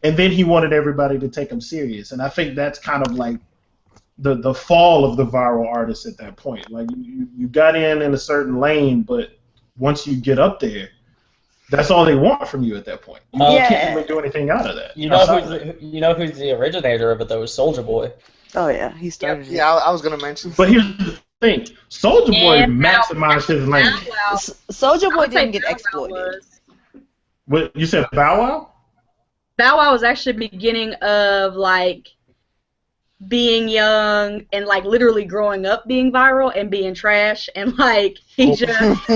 and then he wanted everybody to take him serious, and I think that's kind of like the fall of the viral artist at that point. Like you got in a certain lane, but once you get up there, that's all they want from you at that point. You can't really do anything out of that. You know who's the originator of it though? Is Soulja Boy. Oh yeah, he started. Yeah, I was gonna mention. But here's the thing: Soulja Boy maximized his lane. Soulja Boy didn't get exploited. What you said, Bow Wow? Bow Wow was actually the beginning of like being young and like literally growing up being viral and being trash, and like he just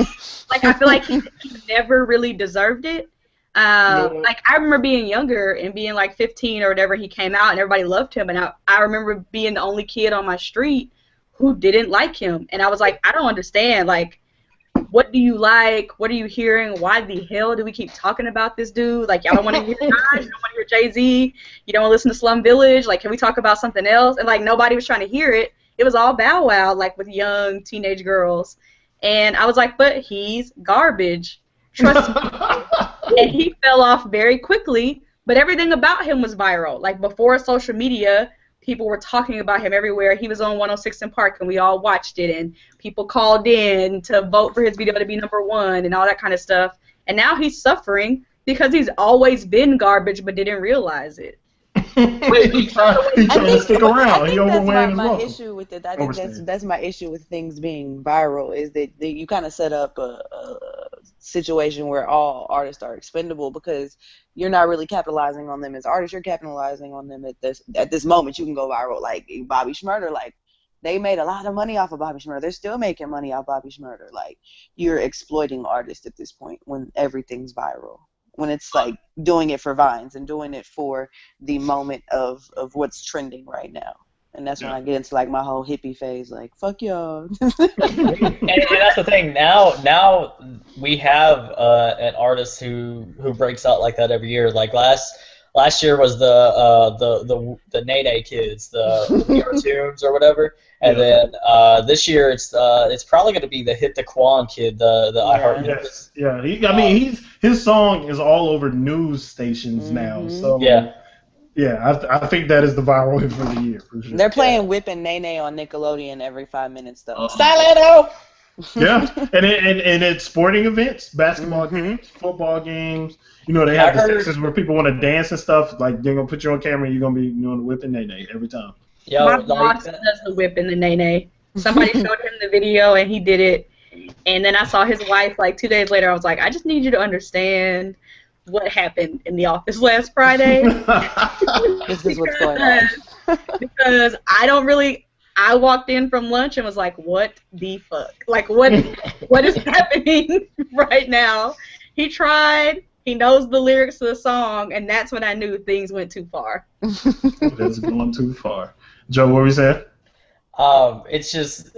like I feel like he never really deserved it. Like I remember being younger and being like 15 or whatever, he came out and everybody loved him, and I remember being the only kid on my street who didn't like him, and I was like, I don't understand, like, what do you like? What are you hearing? Why the hell do we keep talking about this dude? Like, y'all don't want to hear Nas, you don't want to hear Jay-Z, you don't want to listen to Slum Village, like, can we talk about something else? And like nobody was trying to hear it. It was all Bow Wow, like with young teenage girls, and I was like, but he's garbage. Trust me. And he fell off very quickly, but everything about him was viral. Like before social media, people were talking about him everywhere. He was on 106 in Park, and we all watched it, and people called in to vote for his video to be #1 and all that kind of stuff. And now he's suffering because he's always been garbage but didn't realize it. He trying to stick around. He overwhelmed my issue with it. I think that's my issue with things being viral is that you kind of set up a situation where all artists are expendable because you're not really capitalizing on them as artists. You're capitalizing on them at this moment. You can go viral like Bobby Shmurda. Like they made a lot of money off of Bobby Shmurda. They're still making money off Bobby Shmurda. Like you're exploiting artists at this point when everything's viral. When it's like doing it for Vines and doing it for the moment of what's trending right now. And that's when I get into like my whole hippie phase, like, fuck y'all. and that's the thing, now we have an artist who breaks out like that every year. Like last year was the Nene kids, the cartoons or whatever. And then this year it's probably going to be the Hit the Quan kid, the I Heart News. Yeah, his song is all over news stations now. So I think that is the viral hit for the year for sure. They're playing Whip and Nene on Nickelodeon every 5 minutes though. Silento. Yeah, and it's sporting events, basketball games, football games. You know, they have the sections where people want to dance and stuff. Like they're gonna put you on camera, and you're gonna be doing the Whip and Nene every time. My boss does the Whip and the Nene. Somebody showed him the video and he did it. And then I saw his wife like 2 days later. I was like, I just need you to understand what happened in the office last Friday. This is what's going on. Because I walked in from lunch and was like, what the fuck? Like, what is happening right now? He tried. He knows the lyrics to the song, and that's when I knew things went too far. That's going too far. Joe, what were you saying? It's just,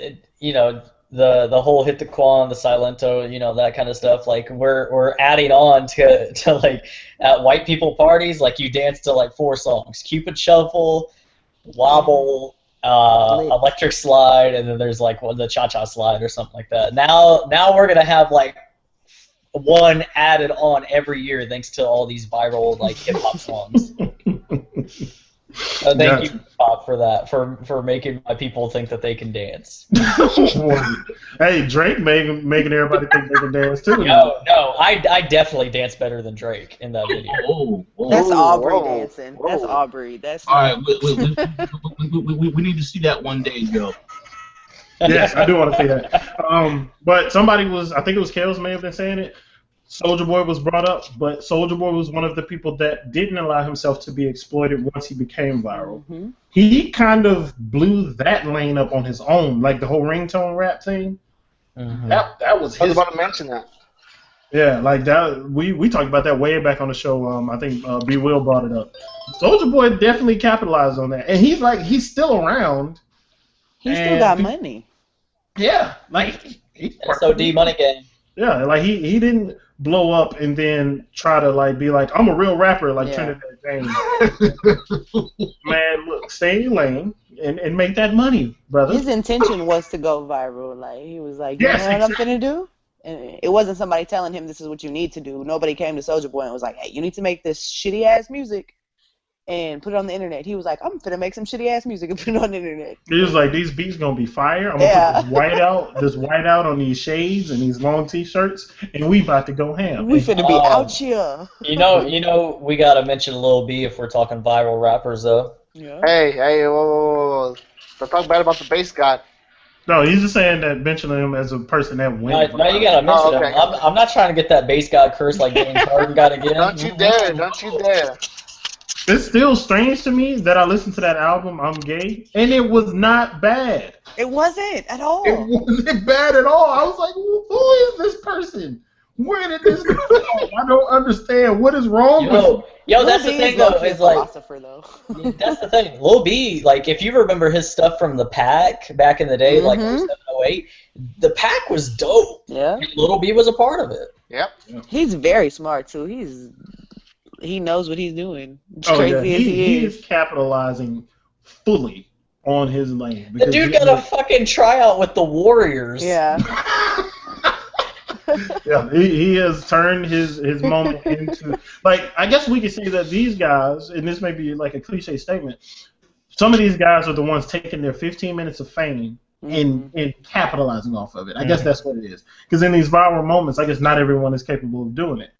the whole Hit the Quan, the Silento, that kind of stuff. Like we're adding on to like at white people parties, like you dance to like 4 songs: Cupid Shuffle, Wobble, Electric Slide, and then there's like the Cha Cha Slide or something like that. Now we're gonna have like one added on every year thanks to all these viral like hip hop songs. Thank you, Pop, for that, for making my people think that they can dance. Hey, Drake making everybody think they can dance too. No, I definitely dance better than Drake in that video. That's Aubrey dancing. That's Aubrey. That's all right. We need to see that one day, Joe. Yes, I do want to see that. But somebody I think it was Kels may have been saying it. Soulja Boy was brought up, but Soulja Boy was one of the people that didn't allow himself to be exploited once he became viral. Mm-hmm. He kind of blew that lane up on his own, like the whole ringtone rap thing. Mm-hmm. That was his. I was about to mention that. Yeah, like that. We talked about that way back on the show. I think B. Will brought it up. Soulja Boy definitely capitalized on that, and he's still around. He still got money. Yeah, like so D Money Gang. Yeah, like he didn't blow up and then try to like be like I'm a real rapper like Yeah. Trinidad James. Man, look, stay in your lane and make that money, brother. His intention was to go viral. Like he was like, you Yes, know what I'm exactly. finna do? And it wasn't somebody telling him this is what you need to do. Nobody came to Soulja Boy and was like, hey, you need to make this shitty ass music and put it on the internet. He was like, I'm finna make some shitty ass music and put it on the internet. He was like, these beats gonna be fire. I'm gonna Yeah. put this white out on these shades and these long t-shirts, and we about to go ham. We And finna be out here. You know, we gotta mention Lil B if we're talking viral rappers, though. Yeah. Hey, whoa. Don't talk bad about the bass god. no, he's just saying that mentioning him as a person that went. Now you gotta mention okay. him. I'm not trying to get that bass god curse like James Harden got again. Don't you dare! Don't you dare! It's still strange to me that I listened to that album, I'm Gay, and it was not bad. It wasn't at all. It wasn't bad at all. I was like, who is this person? Where did this come from? I don't understand. What is wrong with him? Yo, that's the thing though. Is like philosopher though. that's the thing. Lil B, like if you remember his stuff from the Pack back in the day, like 07, 08, the Pack was dope. Yeah. And Lil B was a part of it. Yep. He's very smart too. He knows what he's doing. As Oh, crazy yeah. as he He is. is capitalizing fully on his lane. The dude got a fucking tryout with the Warriors. Yeah. Yeah, he has turned his moment into, like, I guess we could say that these guys, and this may be like a cliche statement, some of these guys are the ones taking their 15 minutes of fame and capitalizing off of it. I guess that's what it is. Because in these viral moments, I guess not everyone is capable of doing it.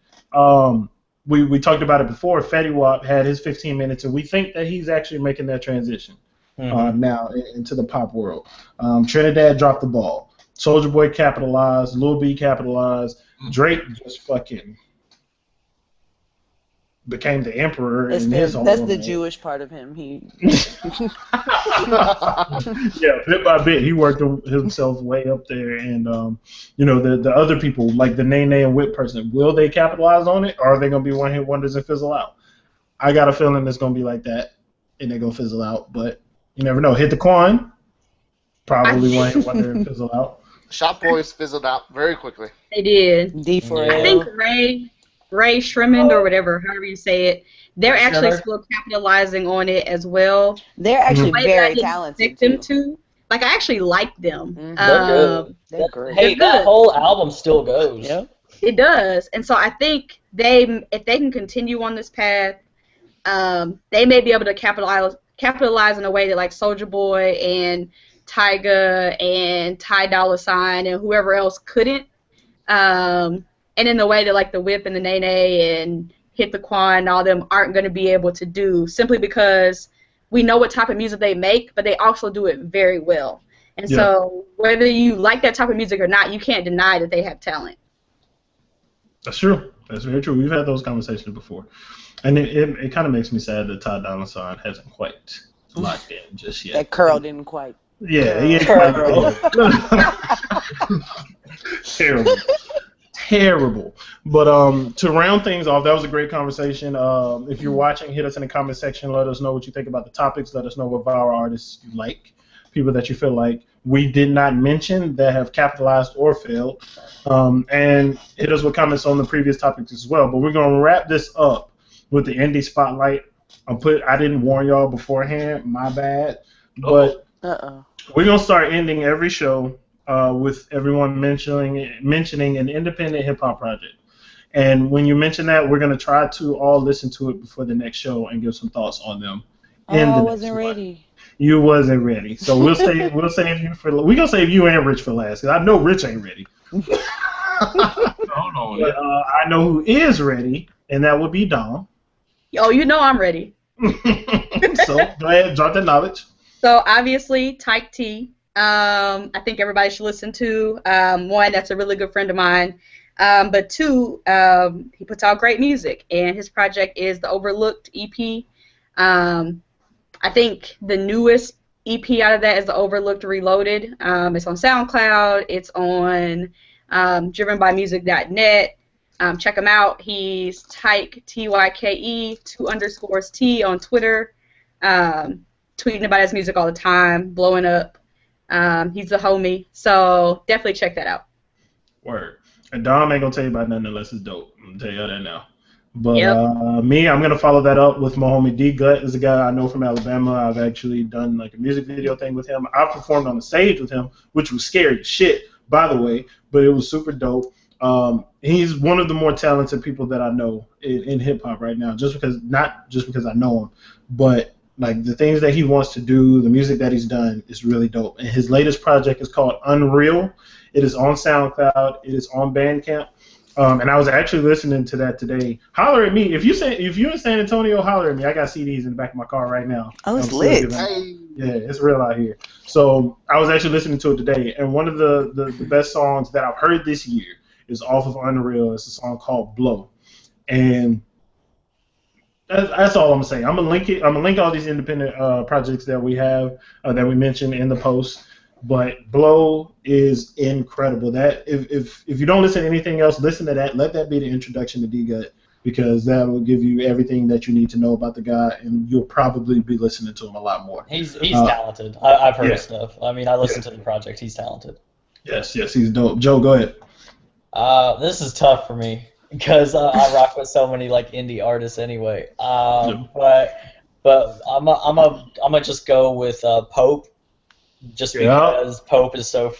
We talked about it before. Fetty Wap had his 15 minutes, and we think that he's actually making that transition now into the pop world. Trinidad dropped the ball. Soulja Boy capitalized. Lil B capitalized. Drake just fucking became the emperor in his own That's way. the Jewish part of him. Yeah, bit by bit, he worked himself way up there, and the other people like the Nene and Whip person, will they capitalize on it, or are they gonna be one hit wonders and fizzle out? I got a feeling it's gonna be like that, and they're gonna fizzle out, but you never know. Hit the Quan, probably one hit wonder and fizzle out. Shop Boys fizzled out very quickly. They did. D for I think Ray Shremmond or whatever, however you say it, they're actually still capitalizing on it as well. They're actually Way very that I didn't talented expect them to. Like I actually like them. They're good. They're great. Hey, that whole album still goes. Yeah. It does, and so I think if they can continue on this path, they may be able to capitalize in a way that like Soulja Boy and Tyga and Ty Dolla $ign and whoever else couldn't, and in the way that like the Whip and the Nene and Hit the Quan and all them aren't going to be able to do, simply because we know what type of music they make, but they also do it very well. And so whether you like that type of music or not, you can't deny that they have talent. That's true. That's very true. We've had those conversations before, and it kind of makes me sad that Ty Dolla $ign hasn't quite locked in just yet. That curl didn't quite. Yeah, he ain't quite terrible. Terrible. But to round things off, that was a great conversation. If you're watching, hit us in the comment section. Let us know what you think about the topics. Let us know what viral artists you like, people that you feel like we did not mention that have capitalized or failed. And hit us with comments on the previous topics as well. But we're going to wrap this up with the indie spotlight. I didn't warn y'all beforehand. My bad. But we're going to start ending every show with everyone mentioning an independent hip-hop project. And when you mention that, we're going to try to all listen to it before the next show and give some thoughts on them. I wasn't ready. You wasn't ready. So we'll save you for we're going to save you and Rich for last, because I know Rich ain't ready. But I know who is ready, and that would be Dom. Oh, you know I'm ready. So go ahead, drop the knowledge. So obviously, Tyke T. I think everybody should listen to. One, that's a really good friend of mine. But two, he puts out great music, and his project is the Overlooked EP. I think the newest EP out of that is the Overlooked Reloaded. It's on SoundCloud. It's on drivenbymusic.net. Check him out. He's Tyke, Tyke, 2_T on Twitter. Tweeting about his music all the time, blowing up. He's a homie, so definitely check that out. Word. And Dom ain't gonna tell you about nothing unless it's dope. I'm gonna tell you that now. But Yep. me, I'm gonna follow that up with my homie D Gut. Is a guy I know from Alabama. I've actually done like a music video thing with him. I performed on the stage with him, which was scary as shit, by the way, but it was super dope. He's one of the more talented people that I know in hip hop right now. Not just because I know him, but like the things that he wants to do, the music that he's done is really dope. And his latest project is called Unreal. It is on SoundCloud. It is on Bandcamp. And I was actually listening to that today. Holler at me if you're in San Antonio. Holler at me. I got CDs in the back of my car right now. Oh, it's lit. Yeah, it's real out here. So I was actually listening to it today, and one of the best songs that I've heard this year is off of Unreal. It's a song called Blow, and that's all I'm gonna say. I'm gonna link it. I'm gonna link all these independent projects that we have that we mentioned in the post. But Blow is incredible. That if you don't listen to anything else, listen to that. Let that be the introduction to D Gut, because that will give you everything that you need to know about the guy, and you'll probably be listening to him a lot more. He's talented. I've heard yeah. his stuff. I mean, I listened to the project. He's talented. Yes, he's dope. Joe, go ahead. This is tough for me because I rock with so many like indie artists anyway. But I'm a just go with Pope, just because Pope is so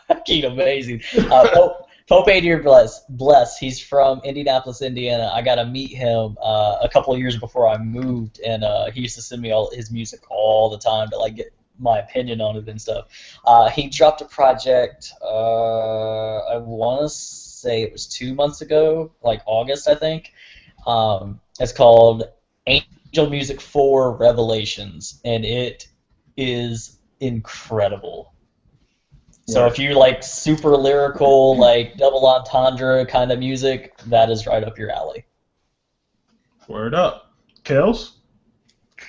fucking amazing. Pope Adrian Bless. He's from Indianapolis, Indiana. I got to meet him a couple of years before I moved, and he used to send me all his music all the time to like get my opinion on it and stuff. He dropped a project, I want to say it was 2 months ago, like August, I think. It's called Angel Music 4 Revelations, and it is incredible. So if you like super lyrical, like double entendre kind of music, that is right up your alley. Word up. Kels?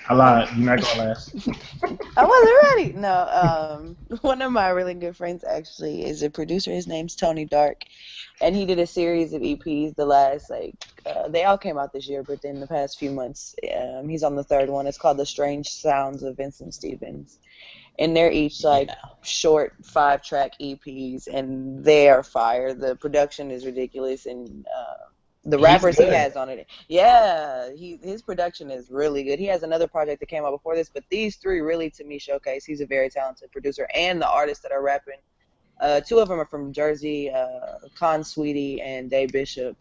I lied. You're not going to last. I wasn't ready. No, one of my really good friends actually is a producer. His name's Tony Dark, and he did a series of EPs. The last, they all came out this year, but in the past few months, he's on the third one. It's called The Strange Sounds of Vincent Stevens. And they're each short 5-track EPs, and they are fire. The production is ridiculous, and the rappers he has on it, his production is really good. He has another project that came out before this, but these three really, to me, showcase he's a very talented producer, and the artists that are rapping. 2 of them are from Jersey, Con Sweetie and Day Bishop.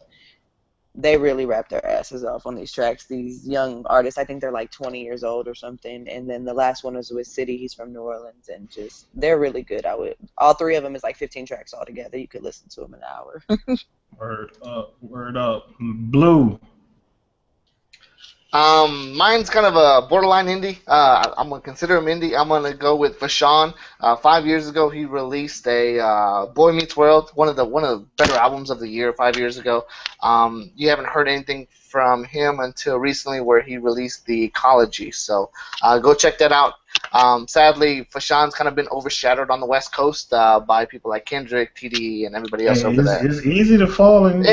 They really rap their asses off on these tracks. These young artists, I think they're like 20 years old or something. And then the last one was with City. He's from New Orleans, and they're really good. All 3 of them is like 15 tracks altogether. You could listen to them in an hour. Word up. Blue. Mine's kind of a borderline indie. I'm gonna consider him indie. I'm gonna go with Fashawn. 5 years ago, he released a Boy Meets World, one of the better albums of the year. 5 years ago, you haven't heard anything from him until recently, where he released the Koalition. So go check that out. Sadly, Fashawn's kind of been overshadowed on the West Coast by people like Kendrick, TD, and everybody else over there. It's easy to fall in.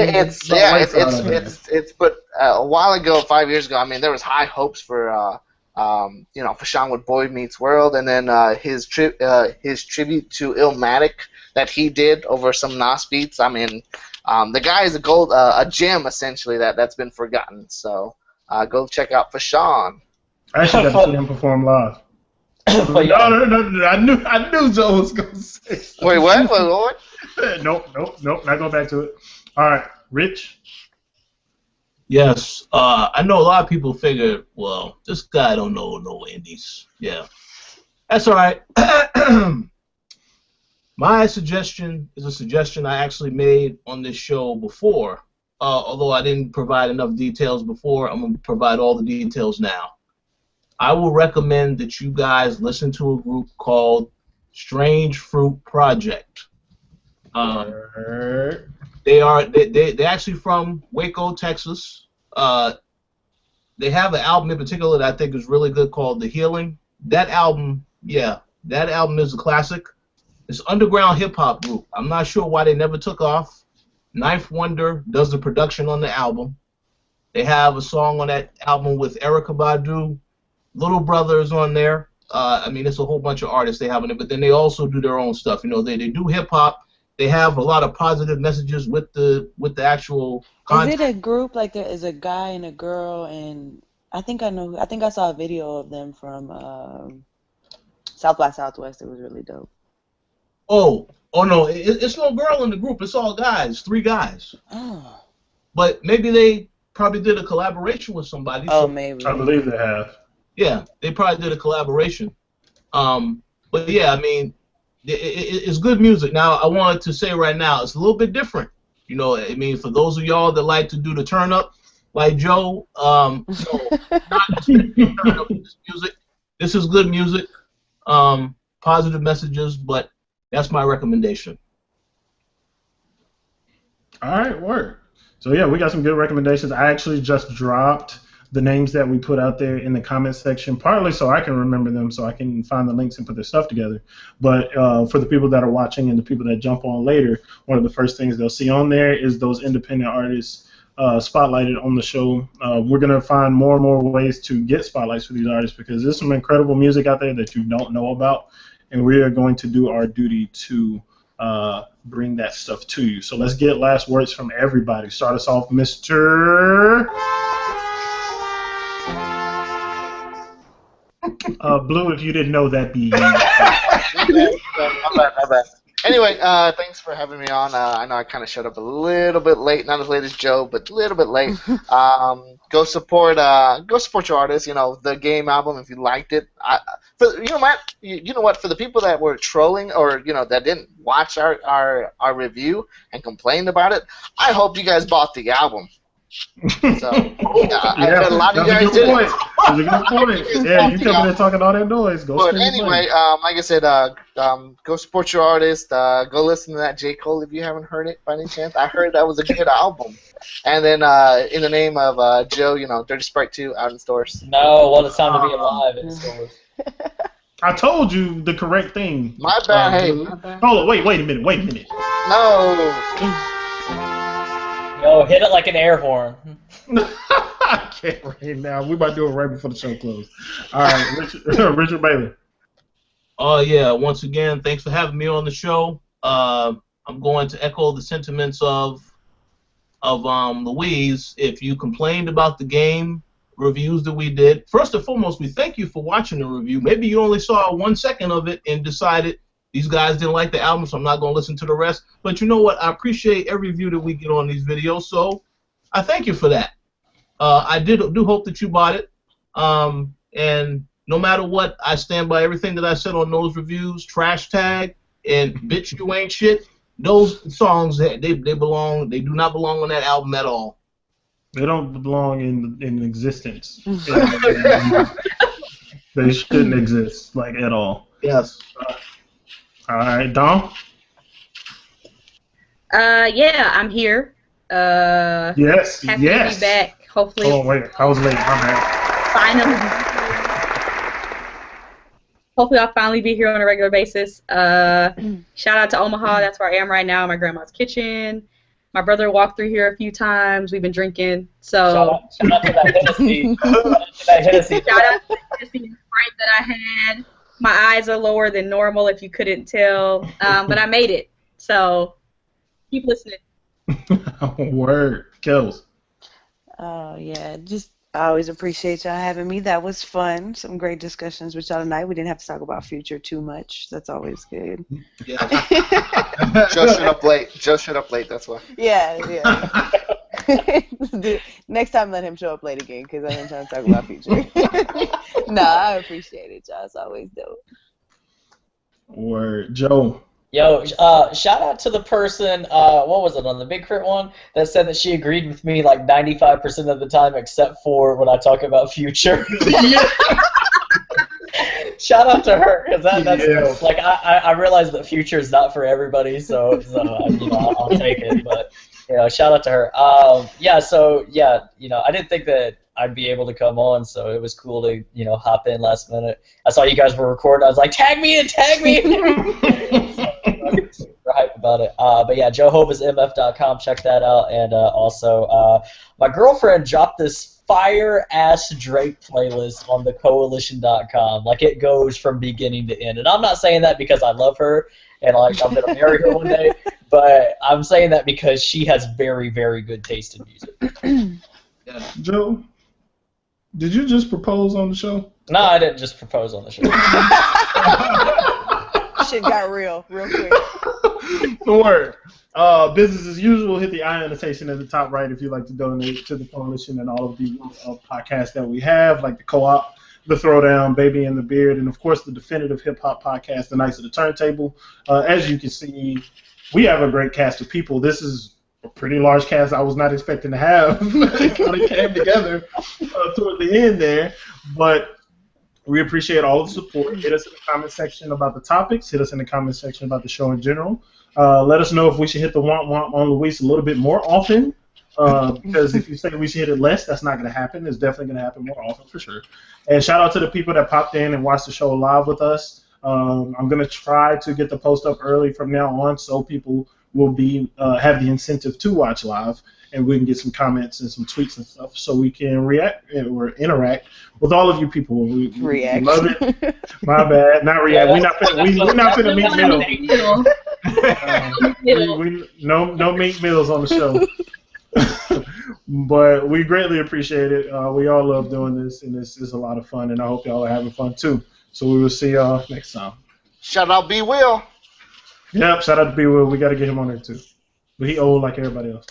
But a while ago, 5 years ago, I mean, there was high hopes for Fashawn with Boy Meets World, and then his tribute to Illmatic that he did over some Nas beats. I mean, the guy is a gem essentially that's been forgotten. So go check out Fashawn. I actually got to see him perform live. No, I knew Joe was gonna say something. Wait, what? Nope. Not going back to it. All right, Rich. Yes, I know a lot of people figure, well, this guy don't know no indies. Yeah, that's all right. My suggestion is a suggestion I actually made on this show before. Although I didn't provide enough details before, I'm going to provide all the details now. I will recommend that you guys listen to a group called Strange Fruit Project. They're actually from Waco, Texas. They have an album in particular that I think is really good called The Healing. That album is a classic. It's an underground hip hop group. I'm not sure why they never took off. Ninth Wonder does the production on the album. They have a song on that album with Erykah Badu. Little Brother is on there. I mean, it's a whole bunch of artists they have in it, but then they also do their own stuff. You know, they do hip hop, They have a lot of positive messages with the actual content. Is it a group like there is a guy and a girl and I think I know. I think I saw a video of them from South by Southwest. It was really dope. Oh no, it's no girl in the group. It's all guys, 3 guys. Oh. But maybe they probably did a collaboration with somebody. Oh, so, maybe. I believe they have. Yeah, they probably did a collaboration. But yeah, I mean, it's good music. Now, I wanted to say right now, it's a little bit different. You know, I mean, for those of y'all that like to do the turn up, like Joe, no, not just turn up with this music. This is good music, positive messages, but that's my recommendation. All right, word. So yeah, we got some good recommendations. I actually just dropped the names that we put out there in the comments section, partly so I can remember them, so I can find the links and put their stuff together. But for the people that are watching and the people that jump on later, one of the first things they'll see on there is those independent artists spotlighted on the show. We're going to find more and more ways to get spotlights for these artists because there's some incredible music out there that you don't know about, and we are going to do our duty to bring that stuff to you. So let's get last words from everybody. Start us off, Mr. Blue, if you didn't know, that'd be you. My bad. Anyway, thanks for having me on. I know I kind of showed up a little bit late, not as late as Joe, but a little bit late. Go support your artists. You know, the Game album if you liked it. You know what? For the people that were trolling or that didn't watch our review and complained about it, I hope you guys bought the album. So I bet a lot of you guys did. That's a good point. Yeah, you coming in talking all that noise. But anyway, like I said, go support your artist. Go listen to that J. Cole if you haven't heard it by any chance. I heard that was a good album. And then in the name of Joe, Dirty Sprite 2 out in stores. No, what a time to be alive in stores. I told you the correct thing. My bad. Hey. Hold on, wait a minute. No. Yo, hit it like an air horn. I can't right now. We might do it right before the show closes. All right, Richard Bailey. Oh yeah, once again, thanks for having me on the show. I'm going to echo the sentiments of Louise. If you complained about the game reviews that we did, first and foremost, we thank you for watching the review. Maybe you only saw 1 second of it and decided these guys didn't like the album, so I'm not going to listen to the rest. But you know what? I appreciate every view that we get on these videos, so I thank you for that. I do hope that you bought it. And no matter what, I stand by everything that I said on those reviews. Trash Tag and Bitch You Ain't Shit. Those songs, they belong. They do not belong on that album at all. They don't belong in existence. They shouldn't exist, like, at all. Yes. All right, Dom? Yeah, I'm here. Yes, happy yes. to be back. Hopefully. Oh, wait, I was late. My bad. Finally. Hopefully I'll finally be here on a regular basis. Shout out to Omaha. That's where I am right now, my grandma's kitchen. My brother walked through here a few times. We've been drinking. So Shout out to that Hennessy. Shout out to that Hennessy. Shout out to the Hennessy Sprite that I had. My eyes are lower than normal, if you couldn't tell, but I made it. So keep listening. Word. Kills. Oh, yeah. I always appreciate y'all having me. That was fun. Some great discussions with y'all tonight. We didn't have to talk about Future too much. That's always good. Yeah. Joe showed up late. That's why. Yeah. Next time, let him show up late again, because I ain't trying to talk about Future. No, I appreciate it, y'all. It's always dope. Word. Joe. Yo, shout out to the person, what was it, on the Big Crit one, that said that she agreed with me like 95% of the time except for when I talk about Future. Shout out to her, because that's dope. Like, I realize that Future is not for everybody, so I'll take it, but, shout out to her. I didn't think that I'd be able to come on, so it was cool to, hop in last minute. I saw you guys were recording. I was like, tag me in! I was super hyped about it. But yeah, joehovasmf.com. Check that out. And also, my girlfriend dropped this fire-ass Drake playlist on the Koalition.com. Like, it goes from beginning to end. And I'm not saying that because I love her and, like, I'm going to marry her one day, but I'm saying that because she has very, very good taste in music. Joe, did you just propose on the show? No, I didn't just propose on the show. Shit got real quick. The word. Business as usual. Hit the eye annotation at the top right if you'd like to donate to the Koalition and all of the podcasts that we have, like the Co-op, the Throwdown, Baby and the Beard, and of course the definitive hip hop podcast, The Knights of the Turntable. As you can see, we have a great cast of people. This is a pretty large cast I was not expecting to have. It kind of came together toward the end there, but we appreciate all the support. Hit us in the comment section about the topics. Hit us in the comment section about the show in general. Let us know if we should hit the womp womp on Luis a little bit more often. Because if you say we should hit it less, that's not going to happen. It's definitely going to happen more often for sure. And shout out to the people that popped in and watched the show live with us. I'm going to try to get the post up early from now on so people will be have the incentive to watch live, and we can get some comments and some tweets and stuff so we can react or interact with all of you people. We love it. My bad. Not react. We're not finna Meek Mill. No Meek Mills on the show. But we greatly appreciate it. We all love doing this, and this is a lot of fun, and I hope y'all are having fun too. So we will see y'all next time. Shout out B Will. Yep, shout out to B Will. We got to get him on there too. But he old like everybody else.